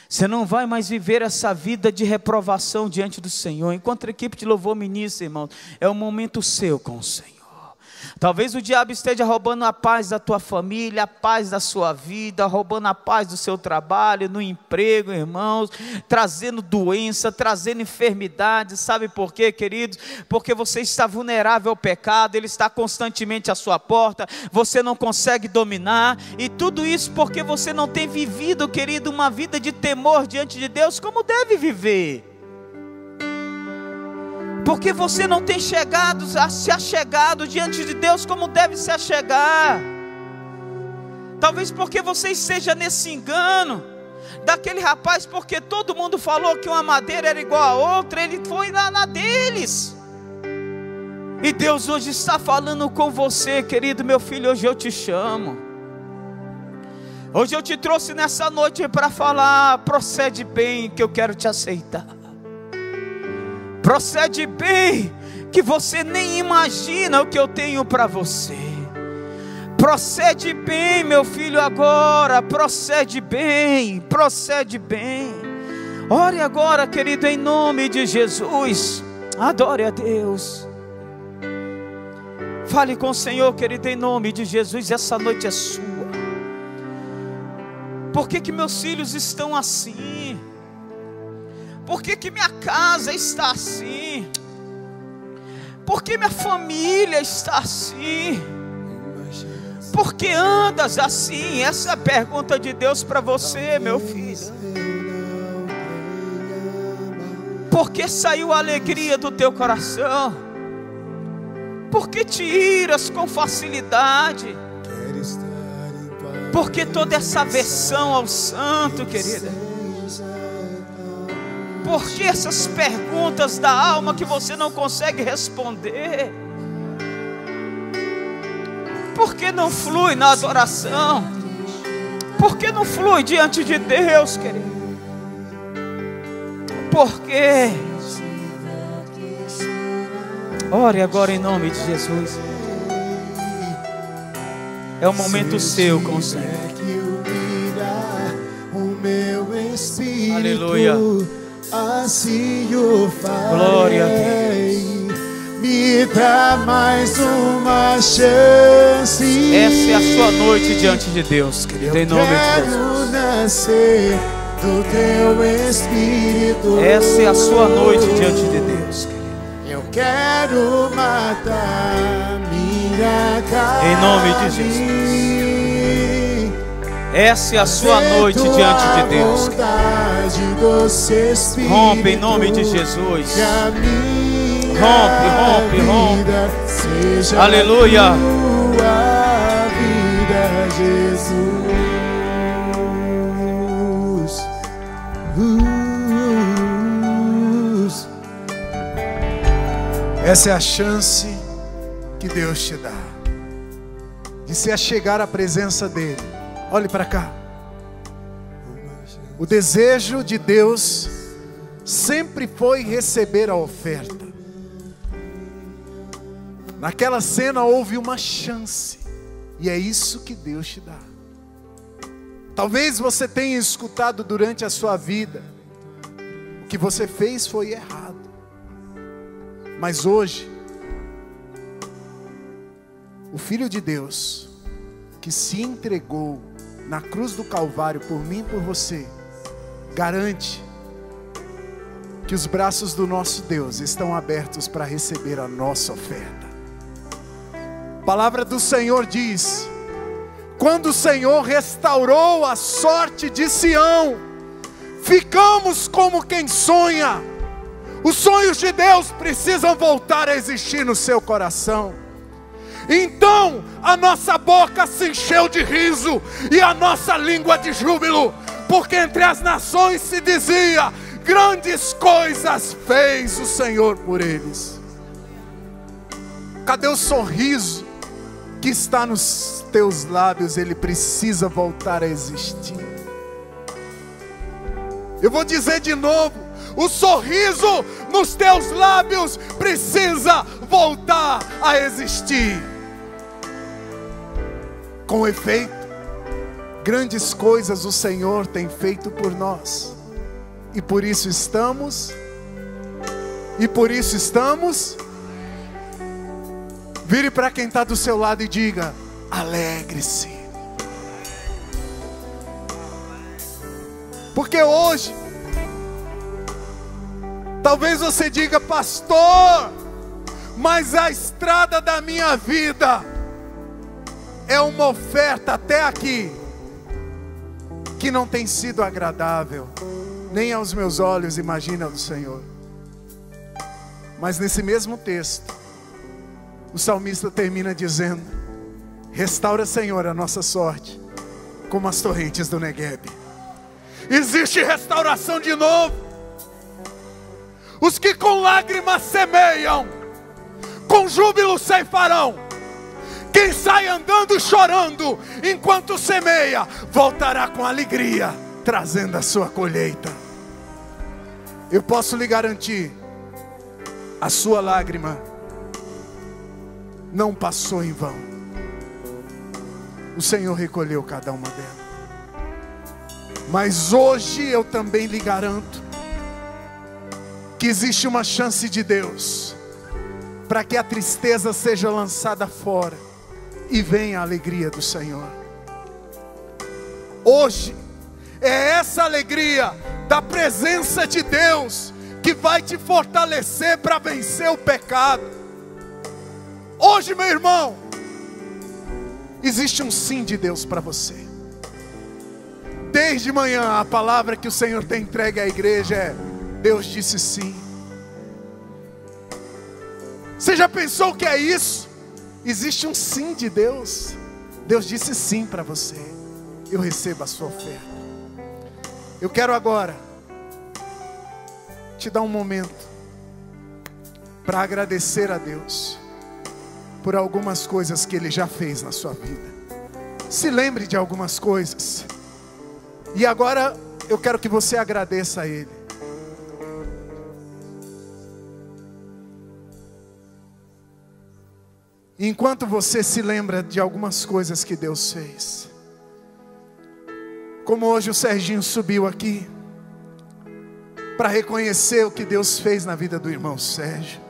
Você não vai mais viver essa vida de reprovação diante do Senhor. Enquanto a equipe de louvor ministra, irmão, é um momento seu com o Senhor. Talvez o diabo esteja roubando a paz da tua família, a paz da sua vida, roubando a paz do seu trabalho, no emprego, irmãos, trazendo doença, trazendo enfermidade. Sabe por quê, queridos? Porque você está vulnerável ao pecado, ele está constantemente à sua porta, você não consegue dominar, e tudo isso porque você não tem vivido, querido, uma vida de temor diante de Deus como deve viver. Porque você não tem se achegado diante de Deus como deve se achegar. Talvez porque você esteja nesse engano daquele rapaz, porque todo mundo falou que uma madeira era igual a outra, ele foi lá na deles. E Deus hoje está falando com você, querido meu filho. Hoje eu te chamo, hoje eu te trouxe nessa noite para falar: procede bem, que eu quero te aceitar. Procede bem, que você nem imagina o que eu tenho para você. Procede bem, meu filho, agora. Procede bem, procede bem. Ore agora, querido, em nome de Jesus. Adore a Deus. Fale com o Senhor, querido, em nome de Jesus. Essa noite é sua. Por que meus filhos estão assim? Por que minha casa está assim? Por que minha família está assim? Por que andas assim? Essa é a pergunta de Deus para você, meu filho. Por que saiu a alegria do teu coração? Por que te iras com facilidade? Por que toda essa aversão ao santo, querida? Por que essas perguntas da alma que você não consegue responder? Por que não flui na adoração? Por que não flui diante de Deus, querido? Por quê? Ore agora em nome de Jesus. É o momento seu com o Senhor. Aleluia. Assim o farei. Glória a Deus. Me dá mais uma chance. Essa é a sua noite diante de Deus, querido, em nome de Jesus. Quero nascer do teu Espírito. Essa é a sua noite diante de Deus, querido. Eu quero matar minha carne. Em nome de Jesus. Essa é a sua noite diante de Deus. Rompe em nome de Jesus. Rompe, rompe, rompe. Aleluia. Essa é a chance que Deus te dá de se achegar à presença dEle. Olhe para cá. O desejo de Deus sempre foi receber a oferta. Naquela cena houve uma chance, e é isso que Deus te dá. Talvez você tenha escutado durante a sua vida: o que você fez foi errado. Mas hoje, o Filho de Deus, que se entregou na cruz do Calvário por mim e por você, garante que os braços do nosso Deus estão abertos para receber a nossa oferta. A palavra do Senhor diz: quando o Senhor restaurou a sorte de Sião, ficamos como quem sonha. Os sonhos de Deus precisam voltar a existir no seu coração. Então a nossa boca se encheu de riso e a nossa língua de júbilo, porque entre as nações se dizia: grandes coisas fez o Senhor por eles. Cadê o sorriso que está nos teus lábios? Ele precisa voltar a existir. Eu vou dizer de novo: o sorriso nos teus lábios precisa voltar a existir. Com efeito, grandes coisas o Senhor tem feito por nós, e por isso estamos Vire para quem está do seu lado e diga: alegre-se. Porque hoje, talvez você diga: pastor, mas a estrada da minha vida é uma oferta até aqui que não tem sido agradável, nem aos meus olhos, imagina, do Senhor. Mas nesse mesmo texto, o salmista termina dizendo: restaura, Senhor, a nossa sorte, como as torrentes do Negueb. Existe restauração de novo. Os que com lágrimas semeiam, com júbilo ceifarão. Quem sai andando chorando enquanto semeia, voltará com alegria, trazendo a sua colheita. Eu posso lhe garantir, a sua lágrima não passou em vão. O Senhor recolheu cada uma delas. Mas hoje eu também lhe garanto que existe uma chance de Deus para que a tristeza seja lançada fora e venha a alegria do Senhor. Hoje é essa alegria da presença de Deus que vai te fortalecer para vencer o pecado. Hoje, meu irmão, existe um sim de Deus para você. Desde manhã a palavra que o Senhor tem entregue à igreja é: Deus disse sim. Você já pensou o que é isso? Existe um sim de Deus. Deus disse sim para você. Eu recebo a sua oferta. Eu quero agora te dar um momento para agradecer a Deus por algumas coisas que Ele já fez na sua vida. Se lembre de algumas coisas. E agora eu quero que você agradeça a Ele. Enquanto você se lembra de algumas coisas que Deus fez, como hoje o Serginho subiu aqui para reconhecer o que Deus fez na vida do irmão Sérgio.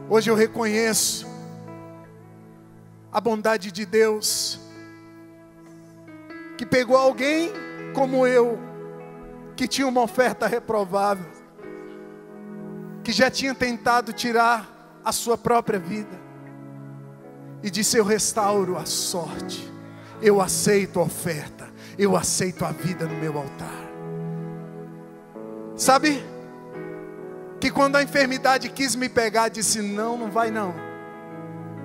Hoje eu reconheço a bondade de Deus, que pegou alguém como eu, que tinha uma oferta reprovável, que já tinha tentado tirar a sua própria vida, e disse: eu restauro a sorte, eu aceito a oferta, eu aceito a vida no meu altar. Sabe, que quando a enfermidade quis me pegar, disse: não, não vai não,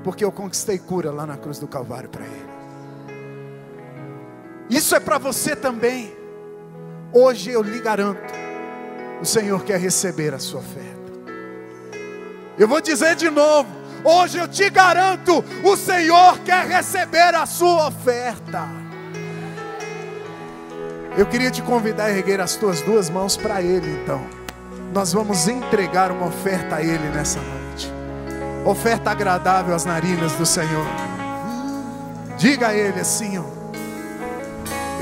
porque eu conquistei cura lá na cruz do Calvário para Ele. Isso é para você também. Hoje eu lhe garanto, o Senhor quer receber a sua oferta. Eu vou dizer de novo, hoje eu te garanto, o Senhor quer receber a sua oferta. Eu queria te convidar a erguer as tuas duas mãos para Ele. Então nós vamos entregar uma oferta a Ele nessa noite, oferta agradável às narinas do Senhor. Diga a Ele assim, ó: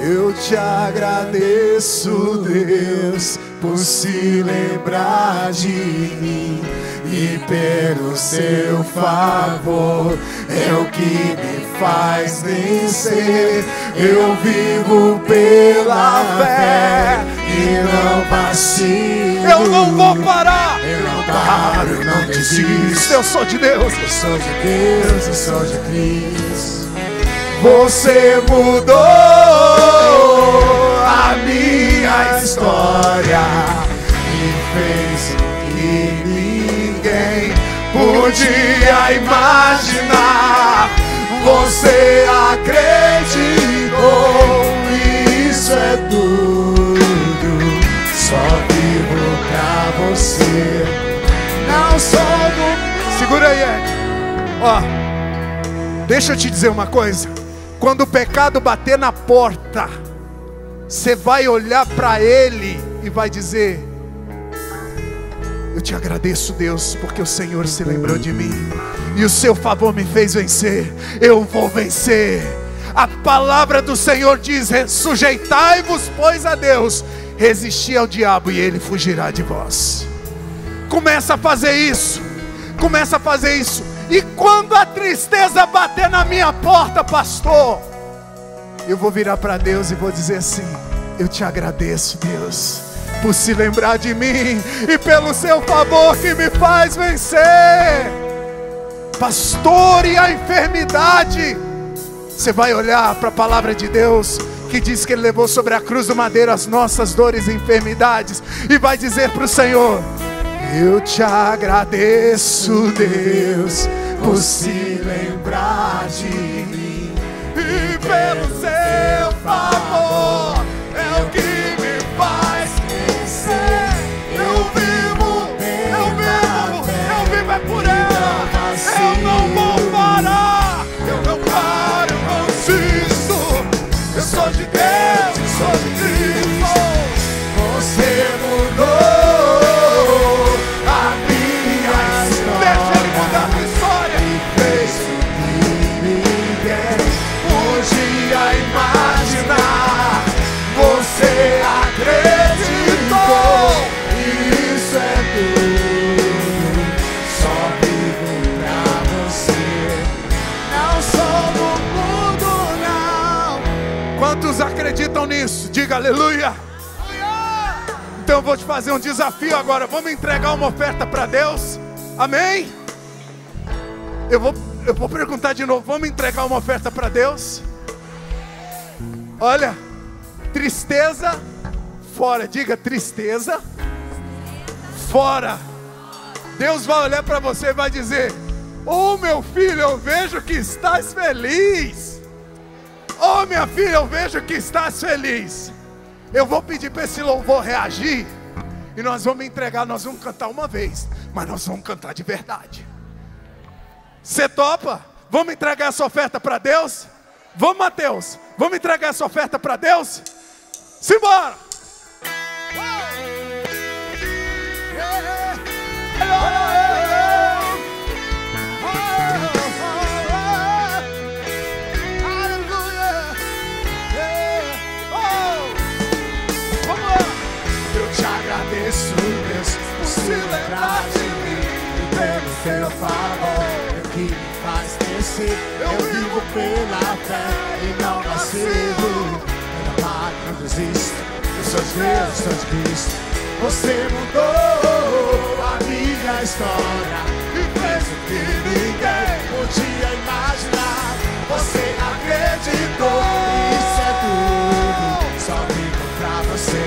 eu te agradeço, Deus, por se lembrar de mim, e pelo seu favor é o que me faz vencer. Eu vivo pela fé e não vacilo. Eu não vou parar, eu não paro, eu não desisto. Eu sou de Deus, eu sou de Deus, eu sou de Cristo. Você mudou a minha história e fez o que ninguém podia imaginar. Você acreditou e isso é tudo. Só vivo pra você. Não sou do... Segura aí, Ed. Ó, deixa eu te dizer uma coisa. Quando o pecado bater na porta, você vai olhar para ele e vai dizer: eu te agradeço, Deus, porque o Senhor se lembrou de mim e o seu favor me fez vencer. Eu vou vencer. A palavra do Senhor diz: sujeitai-vos, pois, a Deus, resisti ao diabo e ele fugirá de vós. Começa a fazer isso. Começa a fazer isso. E quando a tristeza bater na minha porta, pastor, eu vou virar para Deus e vou dizer assim: eu te agradeço, Deus, por se lembrar de mim e pelo seu favor que me faz vencer. Pastor, e a enfermidade? Você vai olhar para a palavra de Deus que diz que Ele levou sobre a cruz do madeiro as nossas dores e enfermidades, e vai dizer para o Senhor: eu te agradeço, Deus, por se lembrar de mim e pelo seu favor é o que me faz vencer. Eu vivo é por ela. Eu não vou parar, eu não paro, eu consisto. Eu sou de Deus, eu sou de Cristo. Você mudou a minha história. Deixa Ele mudar a tua história. E fez o que ninguém podia imaginar. Você acreditou, e isso é tudo. Só vivo pra você. Não sou do mundo, não. Quantos acreditam nisso? Diga aleluia. Então eu vou te fazer um desafio agora. Vamos entregar uma oferta para Deus? Amém? Eu vou perguntar de novo. Vamos entregar uma oferta para Deus? Olha, tristeza fora. Diga: tristeza fora. Deus vai olhar para você e vai dizer: oh meu filho, eu vejo que estás feliz. Oh minha filha, eu vejo que estás feliz. Eu vou pedir para esse louvor reagir, e nós vamos entregar. Nós vamos cantar uma vez, mas nós vamos cantar de verdade. Você topa? Vamos entregar essa oferta para Deus? Vamos, Mateus, vamos entregar essa oferta para Deus? Simbora! Agradeço, Deus, por se lembrar de mim e pelo seu favor, é o que me faz vencer. Eu vivo pela fé e não vacilo, pela paz não desisto. Eu sou de Deus, sou de Cristo. Você mudou a minha história e fez o que ninguém podia imaginar. Você acreditou, isso é tudo. Só vivo pra você.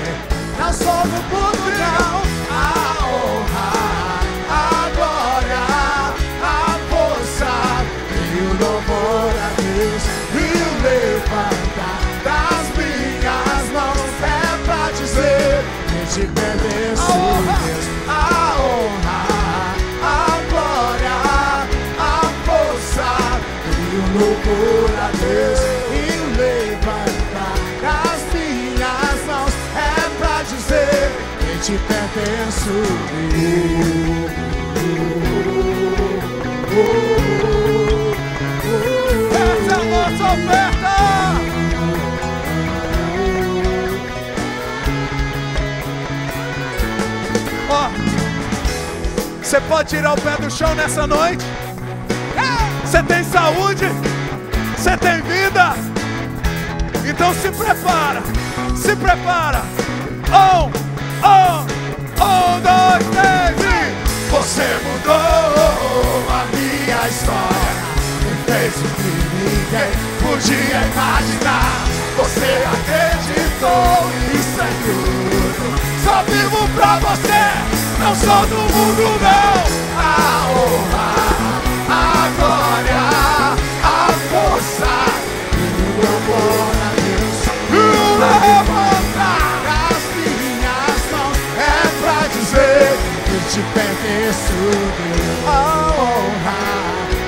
Não sou do mundo, não. A honra, a glória, a força e o louvor a Deus, e o levantar das minhas mãos é pra dizer que te pertenço, Deus. A honra, a glória, a força e o louvor a Deus, e o levantar das minhas mãos é pra dizer que te pertenço. Essa é a nossa oferta. Ó, você pode tirar o pé do chão nessa noite? Você tem saúde? Você tem vida? Então se prepara. Se prepara. Um, dois, três e... Você mudou a minha história e fez o que ninguém podia imaginar. Você acreditou, isso é tudo. Só vivo pra você. Não sou do mundo, não. A honra, a glória, a força e o louvor a Deus, e o levantar das minhas mãos é pra dizer que te pertenço, Deus. A honra,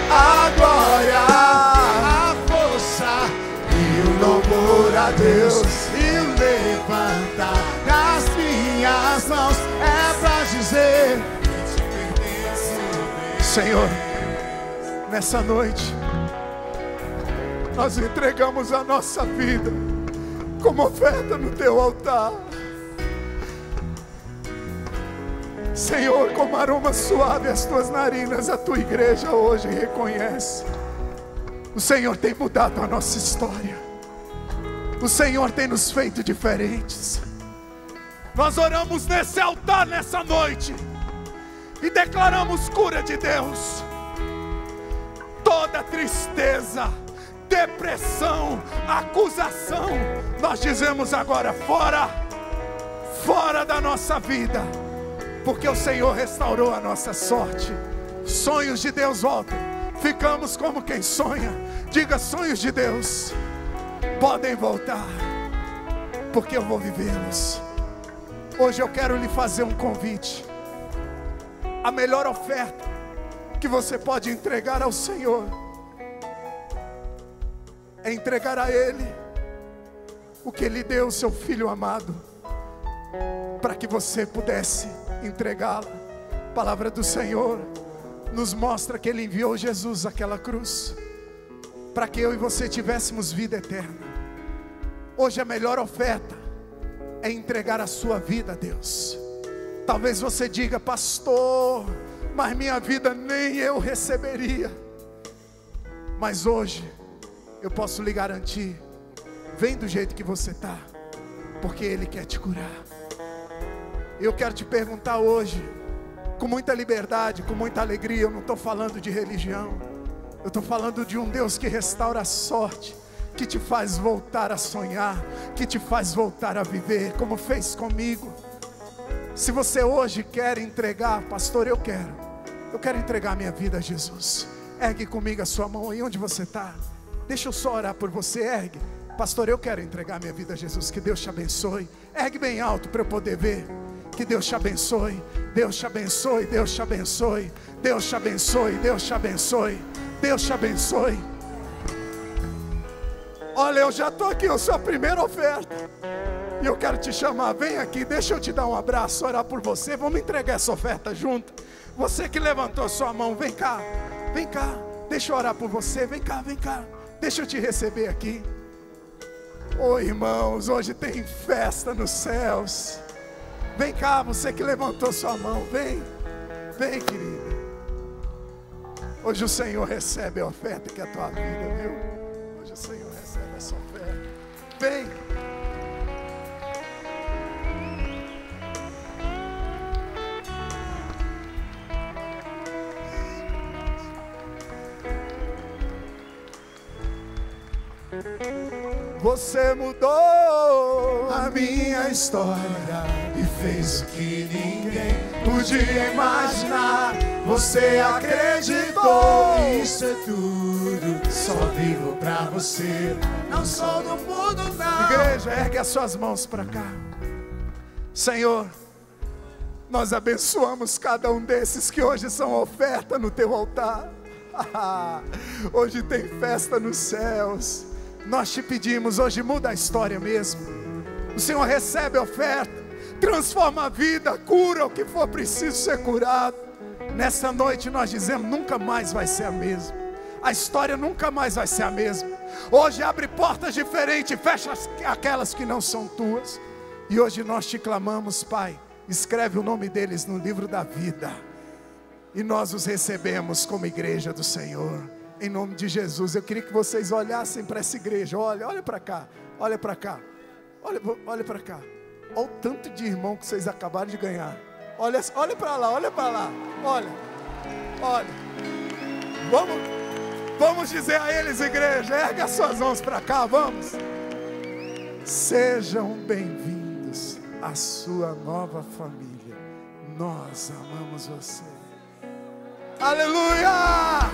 a glória, a força e o louvor a Deus, e o levantar das minhas mãos é pra dizer que te pertenço, Deus. Senhor, nessa noite nós entregamos a nossa vida como oferta no teu altar. Senhor, como aroma suave as tuas narinas, a tua igreja hoje reconhece. O Senhor tem mudado a nossa história. O Senhor tem nos feito diferentes. Nós oramos nesse altar nessa noite e declaramos cura de Deus. Toda tristeza, depressão, acusação, nós dizemos agora: fora, fora da nossa vida, porque o Senhor restaurou a nossa sorte. Sonhos de Deus voltam. Ficamos como quem sonha. Diga: sonhos de Deus podem voltar, porque eu vou vivê-los. Hoje eu quero lhe fazer um convite. A melhor oferta que você pode entregar ao Senhor é entregar a Ele o que Ele deu, seu Filho amado, para que você pudesse entregá-lo. A palavra do Senhor nos mostra que Ele enviou Jesus àquela cruz para que eu e você tivéssemos vida eterna. Hoje a melhor oferta é entregar a sua vida a Deus. Talvez você diga: pastor, mas minha vida nem eu receberia. Mas hoje eu posso lhe garantir: vem do jeito que você está, porque Ele quer te curar. Eu quero te perguntar hoje, com muita liberdade, com muita alegria. Eu não estou falando de religião, eu estou falando de um Deus que restaura a sorte, que te faz voltar a sonhar, que te faz voltar a viver, como fez comigo. Se você hoje quer entregar: pastor, eu quero entregar minha vida a Jesus. Ergue comigo a sua mão aí onde você está. Deixa eu só orar por você. Ergue: pastor, eu quero entregar minha vida a Jesus. Que Deus te abençoe. Ergue bem alto para eu poder ver. Que Deus te abençoe. Deus te abençoe. Deus te abençoe. Deus te abençoe. Deus te abençoe. Deus te abençoe. Olha, eu já estou aqui, eu sou a primeira oferta. E eu quero te chamar: vem aqui, deixa eu te dar um abraço, orar por você. Vamos entregar essa oferta junto. Você que levantou sua mão, vem cá. Vem cá, deixa eu orar por você. Vem cá, vem cá. Deixa eu te receber aqui. Oh, irmãos, hoje tem festa nos céus. Vem cá, você que levantou sua mão. Vem, vem, querida. Hoje o Senhor recebe a oferta que é a tua vida, viu? Hoje o Senhor recebe essa oferta. Vem. Você mudou a minha história e fez o que ninguém podia imaginar. Você acreditou, isso é tudo, só vivo pra você, não sou do mundo não. Igreja, ergue as suas mãos pra cá. Senhor, nós abençoamos cada um desses que hoje são oferta no teu altar. Hoje tem festa nos céus. Nós te pedimos, hoje muda a história mesmo. O Senhor recebe a oferta, transforma a vida, cura o que for preciso ser curado. Nessa noite nós dizemos: nunca mais vai ser a mesma. A história nunca mais vai ser a mesma. Hoje abre portas diferentes, fecha aquelas que não são tuas. E hoje nós te clamamos: Pai, escreve o nome deles no livro da vida. E nós os recebemos como igreja do Senhor. Em nome de Jesus, eu queria que vocês olhassem para essa igreja. Olha para cá, olha para cá, olha para cá. Olha o tanto de irmão que vocês acabaram de ganhar. Olha para lá, olha. Vamos dizer a eles, igreja, ergue as suas mãos para cá, vamos. Sejam bem-vindos à sua nova família. Nós amamos você. Aleluia!